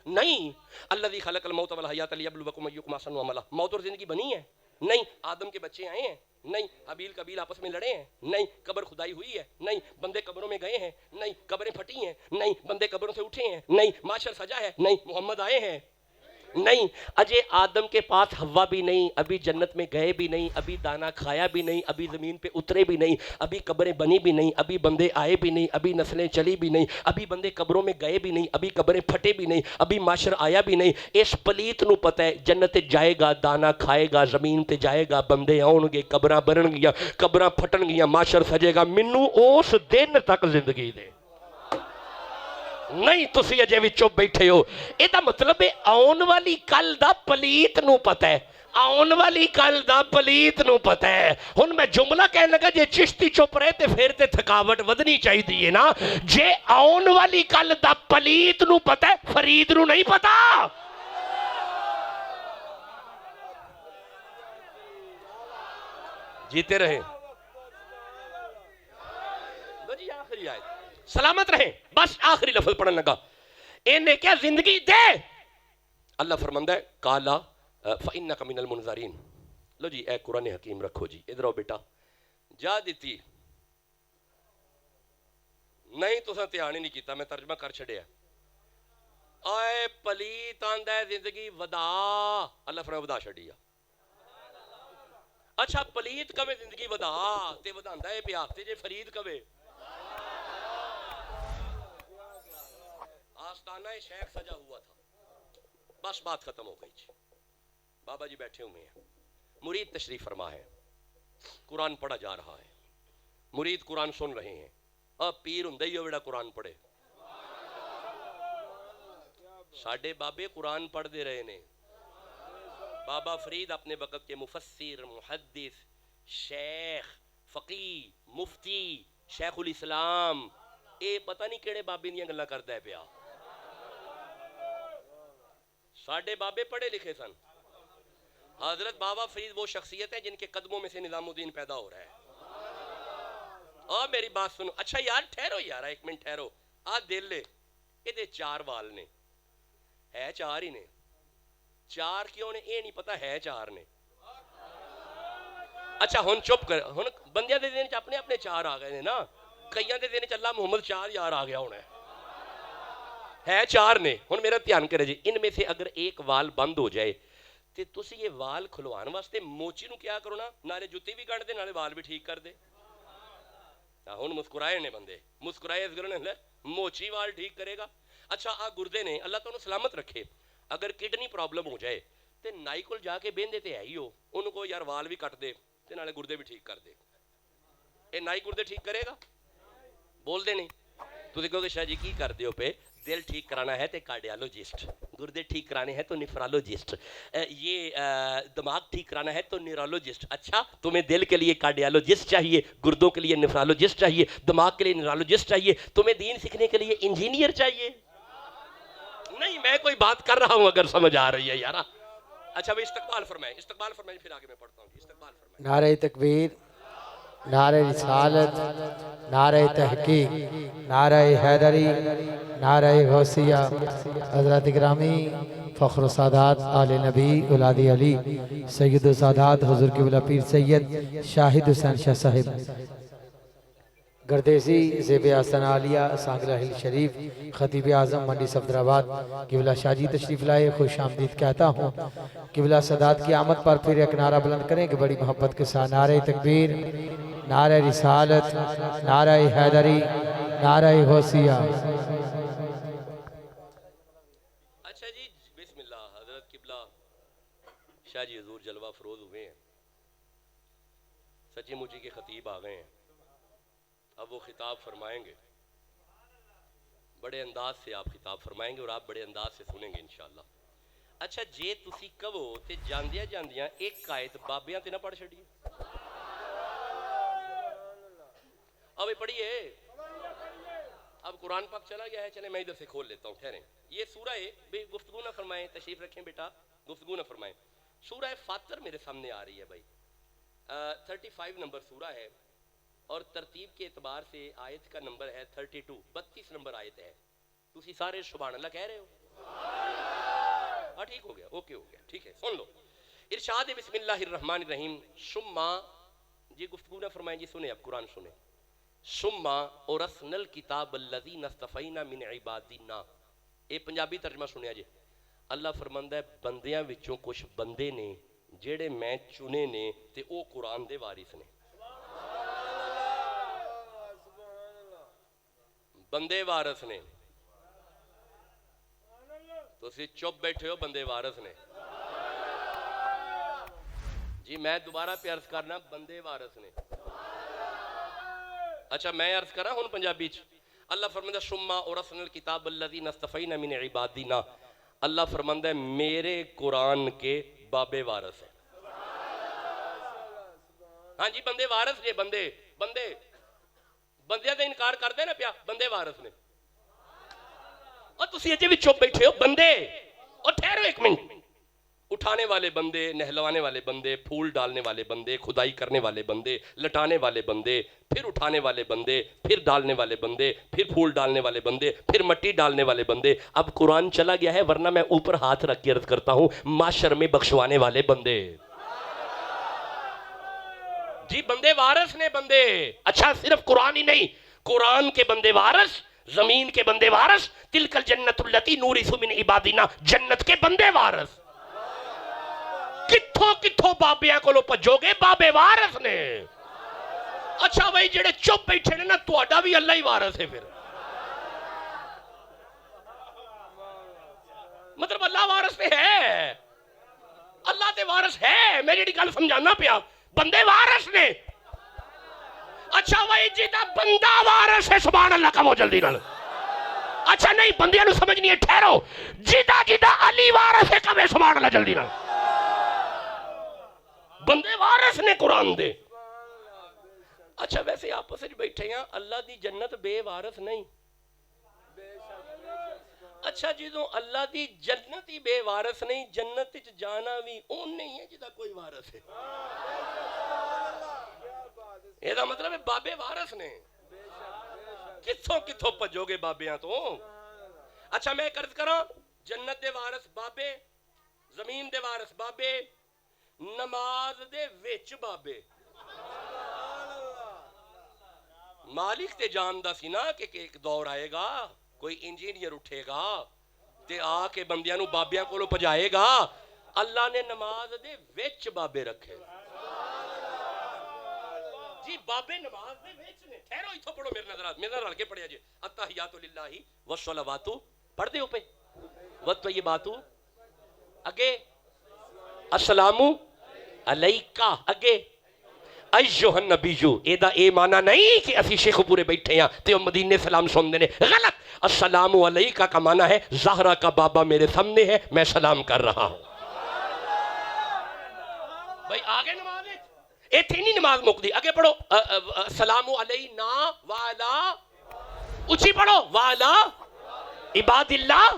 نہیں. الذي خلق الموت والحیاة لیبلوکم ایکم احسن عملا. موت اور زندگی بنی ہے نہیں. آدم کے بچے آئے ہیں نہیں. حابیل قابیل آپس میں لڑے ہیں نہیں. قبر کھدائی ہوئی ہے نہیں. بندے قبروں میں گئے ہیں نہیں. قبریں پھٹی ہیں نہیں. بندے قبروں سے اٹھے ہیں نہیں. معاشر سجا ہے نہیں. محمد آئے ہیں نہیں، اجے آدم کے پاس ہوا بھی نہیں، ابھی جنت میں گئے بھی نہیں، ابھی دانا کھایا بھی نہیں، ابھی زمین پہ اترے بھی نہیں، ابھی قبریں بنی بھی نہیں، ابھی بندے آئے بھی نہیں، ابھی نسلیں چلی بھی نہیں، ابھی بندے قبروں میں گئے بھی نہیں، ابھی قبریں پھٹے بھی نہیں، ابھی معاشر آیا بھی نہیں۔ اس پلیت نو پتہ ہے جنت جائے گا، دانا کھائے گا، زمین تے جائے گا، بندے آؤن گے، قبراں بنن گیاں، قبراں پھٹن گیاں، معاشر سجے گا، منو اس دن تک زندگی دے۔ نہیں تسی اجے وچوں بیٹھے ہو، اے دا مطلب ہے آن والی کل دا پلیت نو پتہ ہے، آن والی کل دا پلیت نو پتہ ہے۔ ہن میں جملہ کہنے لگا جے چشتی چپ رہے تے پھر تے تھکاوٹ ودنی چاہی دیئے نا، جے آن والی کل دا پلیت نو پتہ ہے، فرید نو نہیں پتہ۔ جیتے رہیں جی آخری آیت، سلامت رہیں، بس آخری لفظ پڑھنے لگا، انہیں کیا زندگی دے؟ اللہ فرماندہ ہے کالا فَإِنَّكَ مِنَ الْمُنظَرِينَ۔ لو جی اے قرآن حکیم رکھو جی، ادھر آؤ بیٹا، جا دیتی نہیں تو ساں تیانی نہیں کیتا، میں ترجمہ کر چھڑیا، آئے پلیت آندہ ہے زندگی ودا، اللہ فرماندہ ودا چھڑیا۔ اچھا پلیت کبے زندگی ودا تے وداندہ ہے پیاکتے جے فرید کبے آستانہ شیخ سجا ہوا تھا، بس بات ختم ہو گئی جی۔ بابا جی بیٹھے ہوئے ہیں، مرید تشریف فرما ہے، قرآن پڑھا جا رہا ہے، مرید قرآن سن رہے ہیں، اب پیر ہندہ ہی ہو بیڑا قرآن پڑھے، ساڑھے بابے قرآن پڑھ دے رہے نے، بابا فرید اپنے وقت کے مفسر، محدث، شیخ، فقی، مفتی، شیخ الاسلام، اے پتہ نہیں کیڑے بابے دیاں گلاں کردا ہے پیا، ساڑھے بابے پڑھے لکھے سن۔ حضرت بابا فرید وہ شخصیت ہے جن کے قدموں میں سے نظام الدین پیدا ہو رہا ہے۔ اور میری بات سنو، اچھا یار ٹھہرو یار، ایک منٹ ٹھہرو، دل لے، یہ دے چار وال نے، ہے چار ہی نے، چار کیوں نے یہ نہیں پتا ہے چار نے۔ اچھا ہن چپ کر، ہن بندیاں دے دین چ اپنے اپنے چار آ گئے نے نا، کئیاں دے دین چ اللہ محمد چار یار آ گیا ہونا ہے چار نے۔ ہن میرا دھیان کرے جی، ان میں سے اگر ایک وال بند ہو جائے تے تسی یہ وال کھلوان واسطے موچی نو کیا کرو نا، نالے جُتی بھی کٹ دے نالے وال بھی ٹھیک کر دے۔ ہن مسکرائے نے بندے، مسکرائے اس گرنے موچی وال ٹھیک کرے گا۔ اچھا آ گردے نے، اللہ تو انہوں سلامت رکھے، اگر کڈنی پرابلم ہو جائے تے نائی کول جا کے بہن دیتے ہے ہی ہو، ان کو یار وال بھی کٹ دے تے نالے گردے بھی ٹھیک کر دے۔ اے نائی گردے ٹھیک کرے گا؟ بول دے نہیں تو دیکھو کہ شاہ جی کی کر دیو پہ، دل ٹھیک کرانا ہے تو کارڈیالوجسٹ، گردے ٹھیک کرانے ہیں تو نیفرالوجسٹ، یہ دماغ ٹھیک کرانا ہے تو نیورولوجسٹ۔ اچھا تمہیں دل کے لیے کارڈیالوجسٹ چاہیے، گردوں کے لیے نیفرالوجسٹ چاہیے، دماغ کے لیے نیورولوجسٹ چاہیے، تمہیں دین سیکھنے کے لیے انجینئر چاہیے؟ نہیں میں کوئی بات کر رہا ہوں اگر سمجھ آ رہی ہے یارا۔ اچھا وہ استقبال فرمائیں، استقبال فرمائیں، پھر آگے میں پڑھتا ہوں۔ استقبال فرمائیں۔ نعرہ تکبیر، نعرہ رسالت، نعرہ تحقیق، نعرہ حیدری، نعرہ غوثیہ۔ حضرات گرامی، فخر و سادات آل نبی اولاد علی، سید و سادات حضور قبلہ پیر سید شاہد حسین شاہ صاحب گردیسی زیب آستان عالیہ سانگلہ ہل شریف، خطیب اعظم منڈی صفدرآباد قبلہ شاہ جی تشریف لائے، خوش آمدید کہتا ہوں۔ قبلہ سادات کی آمد پر پھر ایک نعرہ بلند کریں کہ بڑی محبت کے ساتھ نعرہ تکبیر، نعرہ رسالت، نعرہ حیدری، نعرہ غوثیہ۔ اچھا جی بسم اللہ، حضرت قبلہ شاہ جی حضور جلوہ فروز ہوئے ہیں، سچی مچی کے خطیب آ گئے ہیں، اب وہ خطاب فرمائیں گے، بڑے انداز سے آپ خطاب فرمائیں گے اور آپ بڑے انداز سے سنیں گے انشاءاللہ۔ اچھا جے تسی کہو تے جاندیاں جاندیاں ایک آیت بابیاں تے نہ پڑھ چھڑیے، اب پڑھیے، اب قرآن پاک چلا گیا ہے، چلیں میں ادھر سے کھول لیتا ہوں، ٹھہریں۔ یہ سورہ ہے، بے گفتگو نہ فرمائیں، تشریف رکھیں بیٹا، گفتگو نہ فرمائیں۔ سورہ فاتر میرے سامنے آ رہی ہے بھائی، 35 نمبر سورہ ہے، اور ترتیب کے اعتبار سے آیت کا نمبر ہے 32، 32 نمبر آیت ہے۔ تسی سارے سبحان اللہ کہہ رہے ہو؟ ہاں ٹھیک ہو گیا، اوکے ہو گیا، ٹھیک ہے، سن لو۔ ارشاد بسم اللہ الرحمن الرحیم، شما جی گفتگو نہ فرمائیں جی، سنیں اب قرآن سنیں۔ شما اورثنا الکتاب الذین اصطفینا من عبادنا، اے پنجابی ترجمہ سنیا جی، اللہ فرماندا ہے بندیاں وچوں کچھ بندے نے جڑے میں چنے نے تے او قرآن دے وارث نے. بندے وارث نے. تسی چپ بیٹھے ہو, بندے وارث نے. جی میں دوبارہ پہ عرض کرنا, بندے وارث نے. اچھا میں عرض کرا ہن پنجابی چ. اللہ فرماندا سما اورثنا الکتاب الذین اصطفینا من عبادنا. اللہ فرماندا ہے میرے قرآن کے بابے وارث ہیں. ہاں جی بندے وارث نے. بندے بندے بندیاں دا انکار کر دے نا پیا, بندے وارث نے. اور تسی اجے بھی چپ بیٹھے ہو. بندے, اور ٹھہرو ایک منٹ. اٹھانے والے بندے, نہلوانے والے بندے, پھول ڈالنے والے بندے, کھدائی کرنے والے بندے, لٹانے والے بندے, پھر اٹھانے والے بندے, پھر ڈالنے والے بندے, پھر پھول ڈالنے والے بندے, پھر مٹی ڈالنے والے بندے. اب قرآن چلا گیا ہے, ورنہ میں اوپر ہاتھ رکھ کے عرض کرتا ہوں معاشر میں بخشوانے والے بندے. جی بندے وارث نے. بندے اچھا صرف قرآن ہی نہیں, قرآن کے بندے وارث, زمین کے بندے وارث, تلک الجنت التی نورث من عبادنا, جنت کے بندے وارث. کتھوں کتھوں بابیاں کو لو پجو گے, بابے وارث نے. اچھا بھائی جڑے چپ بیٹھے نے نا, تہاڈا بھی اللہ ہی وارث ہے. پھر مطلب اللہ وارث پہ ہے, اللہ تے وارث ہے. میں جڑی گل سمجھانا پیا, بندے وارث نے. اچھا بھائی جیتا بندہ وارث ہے, سبحان اللہ کا وہ جلدی نال. اچھا نہیں بندیاں نو سمجھ نہیں ہے, ٹھہرو. جیتا جیتا علی وارث ہے, کبھی سبحان اللہ جلدی نال. بندے وارث نے قرآن دے. اچھا ویسے آپس وچ بیٹھے ہیں, اللہ دی جنت بے وارث نہیں. اچھا جدوں اللہ دی جنت ہی بے وارث نہیں, جنت وچ جانا بھی اون نہیں ہے جدا کوئی وارث ہے. یہ دا مطلب ہے بابے وارث نے. کتھوں کتھوں پجو گے بابیاں تو. اچھا میں عرض کراں, جنت دے وارث بابے, زمین دے وارث بابے, نماز دے وچ بابے. مالک تے جاندا سی نا کہ ایک دور آئے گا, کوئی انجینئر اٹھے گا تے آ کے بندیاں نو بابیاں کولو پجائے گا. اللہ نے نماز دے وچ بابے رکھے. جی بابے نماز دے وچ نے. ٹھہرو ایتھوں پڑھو میرے نظر, میرے رل کے پڑھیا جی. التحیات للہ والصلوات, پڑھ دے اوپے, والطیبات, اگے السلام علیکہ, اگے ایہا النبیو. اے دا اے معنی نہیں کہ اسی شیخ پورے بیٹھے ہیں تے مدینے سلام سن دینے, غلط. السلام علیکہ کا معنی ہے زہرا کا بابا میرے سامنے ہے, میں سلام کر رہا ہوں. بھائی آگے نماز ہے, اے تھی نہیں نماز مکدی. اگے پڑھو السلام علینا وعلا, اچھی پڑھو, وعلا عباد اللہ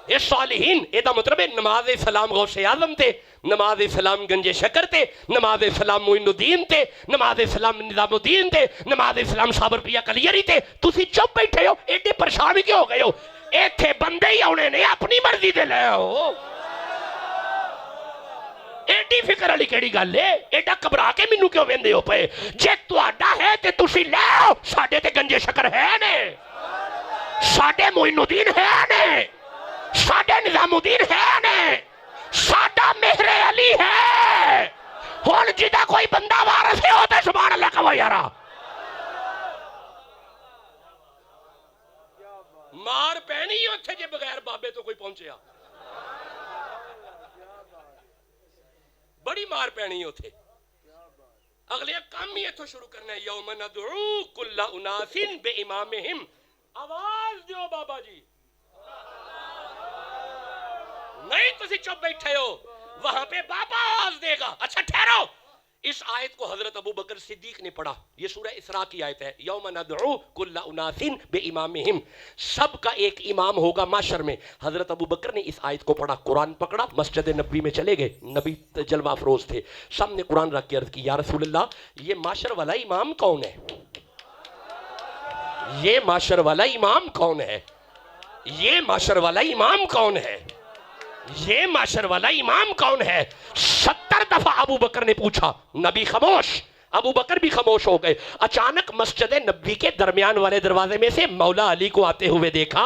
اے صالحین. اے دا مطلب ہے نماز سلام غوث اعظم تے, نماز سلام گنج شکر تے, نماز سلام معین الدین تے, نماز سلام نظام الدین تے, نماز سلام صابر پیا کلیری تے. تسی چپ بیٹھے ہو, ایڈے پریشان کیوں ہو گئے ہو؟ ایتھے بندے ہی آنے نے, اپنی مرضی دے لے ہو. ایڈی فکر والی کیڑی گل ہے؟ ایڈا گھبرا کے مینوں کیوں ویندے ہو پئے؟ جے تہاڈا ہے تے تسی لے آؤ, ساڈے تے گنج شکر ہے نے, ساڈے معین الدین ہے نے, ساڈے نظام الدین ہے نے, ساڈا مہر علی ہے. ہن جدا کوئی بندہ وارث ہے ہوتا, سبحان اللہ کا وہ یارا. مار پینی اوتھے جے بغیر بابے تو کوئی پہنچیا, بڑی مار پینی اوتھے. اگلے کام ہی اتھوں شروع کرنا ہے, یوم ندعو کل اناس بامامہم. آواز دیو بابا جی. نہیں تسی چپ بیٹھے ہو, وہاں پہ بابا آواز دے گا. اچھا ٹھہرو, اس آیت کو حضرت ابو بکر صدیق نے پڑھا. یہ سورہ اسراء کی آیت ہے, یوم ندعو کل اناس بامامہم. سب کا ایک امام ہوگا معاشر میں. حضرت ابو بکر نے اس آیت کو پڑھا, قرآن پکڑا, مسجد نبی میں چلے گئے. نبی جلوہ افروز تھے, سامنے قرآن رکھ کے عرض کی, یا رسول اللہ یہ معاشر والا امام کون ہے؟ یہ معاشر والا امام کون ہے؟ یہ معاشر والا امام کون ہے؟ یہ معاشر والا امام کون ہے؟ 70 دفعہ ابو بکر نے پوچھا, نبی خاموش. ابو بکر بھی خاموش ہو گئے. اچانک مسجد نبی کے درمیان والے دروازے میں سے مولا علی کو آتے ہوئے دیکھا.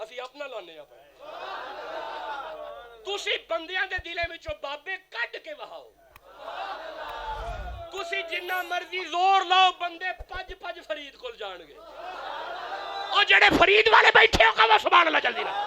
ਅਸੀਂ ਆਪਣਾ ਲਾਣੇ ਆ ਤੁਸੀਂ ਬੰਦਿਆਂ ਦੇ ਦਿਲਾਂ ਵਿੱਚੋਂ ਬਾਬੇ ਕੱਢ ਕੇ ਵਹਾਓ ਤੁਸੀਂ ਜਿੰਨਾ ਮਰਜ਼ੀ ਜ਼ੋਰ ਲਾਓ ਬੰਦੇ ਭੱਜ ਭੱਜ ਫਰੀਦ ਕੋਲ ਜਾਣਗੇ ਉਹ ਜਿਹੜੇ ਫਰੀਦ ਵਾਲੇ ਬੈਠੇ ਹੋ ਕਹੋ ਸੁਭਾਨ ਅੱਲਾਹ ਜਲਦੀ ਨਾਲ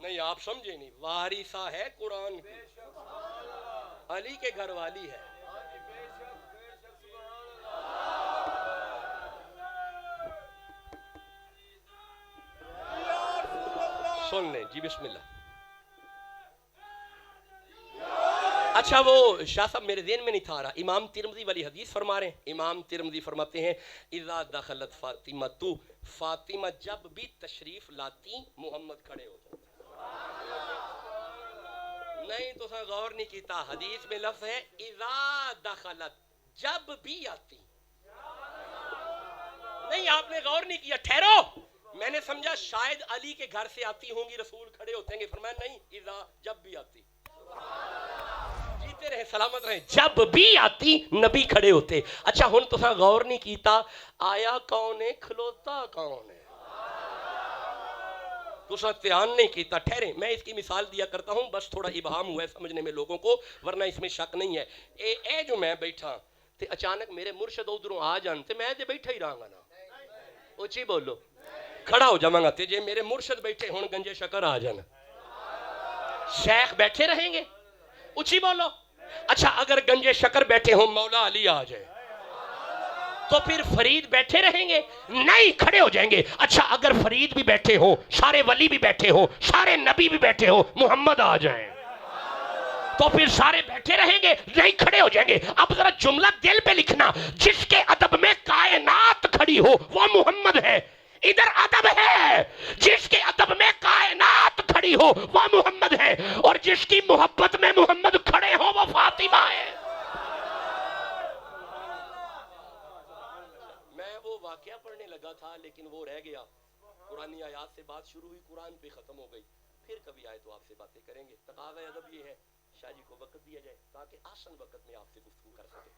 نہیں آپ سمجھے نہیں, وارثہ ہے قرآن کی, علی کے گھر والی ہے. سن لیں جی, بسم اللہ. اچھا وہ شاہ صاحب میرے ذہن میں نہیں تھا رہا, امام ترمذی والی حدیث فرما رہے ہیں. امام ترمذی فرماتے ہیں اذا دخلت فاطمہ تو, فاطمہ جب بھی تشریف لاتی محمد کھڑے ہو جاتے. نہیں تو سا غور نہیں کیتا, حدیث میں لفظ ہے اذا دخلت, جب بھی آتی. نہیں آپ نے غور نہیں کیا, ٹھہرو, میں نے سمجھا شاید علی کے گھر سے آتی ہوں گی, رسول کھڑے ہوتے ہیں. فرمایا نہیں, اذا جب بھی آتی. جیتے رہے سلامت رہے, جب بھی آتی نبی کھڑے ہوتے. اچھا ہن تو سا غور نہیں کیتا, آیا کون ہے کھلوتا کون ہے, تو سا دھیان نہیں کیتا. ٹھہرے میں اس کی مثال دیا کرتا ہوں, بس تھوڑا ابہام ہوا ہے سمجھنے میں لوگوں کو, ورنہ اس میں شک نہیں ہے. اے جو میں بیٹھا تے اچانک میرے مرشد ادھروں آ جان تے میں تے بیٹھا ہی رہاں گا نا, اچھی بولو, کھڑا ہو جاواں گا. تے جے میرے مرشد بیٹھے ہون گنجے شکر آ جان, شیخ بیٹھے رہیں گے, اچھی بولو. اچھا اگر گنجے شکر بیٹھے ہوں مولا علی آ جائے تو پھر فرید بیٹھے رہیں گے؟ نہیں, کھڑے ہو جائیں گے. اچھا اگر فرید بھی بیٹھے ہو, سارے ولی بھی بیٹھے ہو, سارے نبی بھی بیٹھے ہو, محمد آ جائیں تو پھر سارے بیٹھے رہیں گے؟ نہیں, کھڑے ہو جائیں گے. اب ذرا جملہ دل پہ لکھنا, جس کے ادب میں کائنات کھڑی ہو وہ محمد ہے. ادھر ادب ہے, جس کے ادب میں کائنات کھڑی ہو وہ محمد ہے, اور جس کی محبت میں محمد کھڑے ہو وہ فاطمہ ہے. میں وہ واقعہ پڑھنے لگا تھا لیکن وہ رہ گیا. قرآنی آیات سے بات شروع ہوئی, قرآن پہ ختم ہو گئی. پھر کبھی آئے تو آپ سے باتیں کریں گے. تقاضۂ ادب یہ ہے شاہ جی کو وقت دیا جائے تاکہ آسن وقت میں آپ سے گفتگو کر سکے.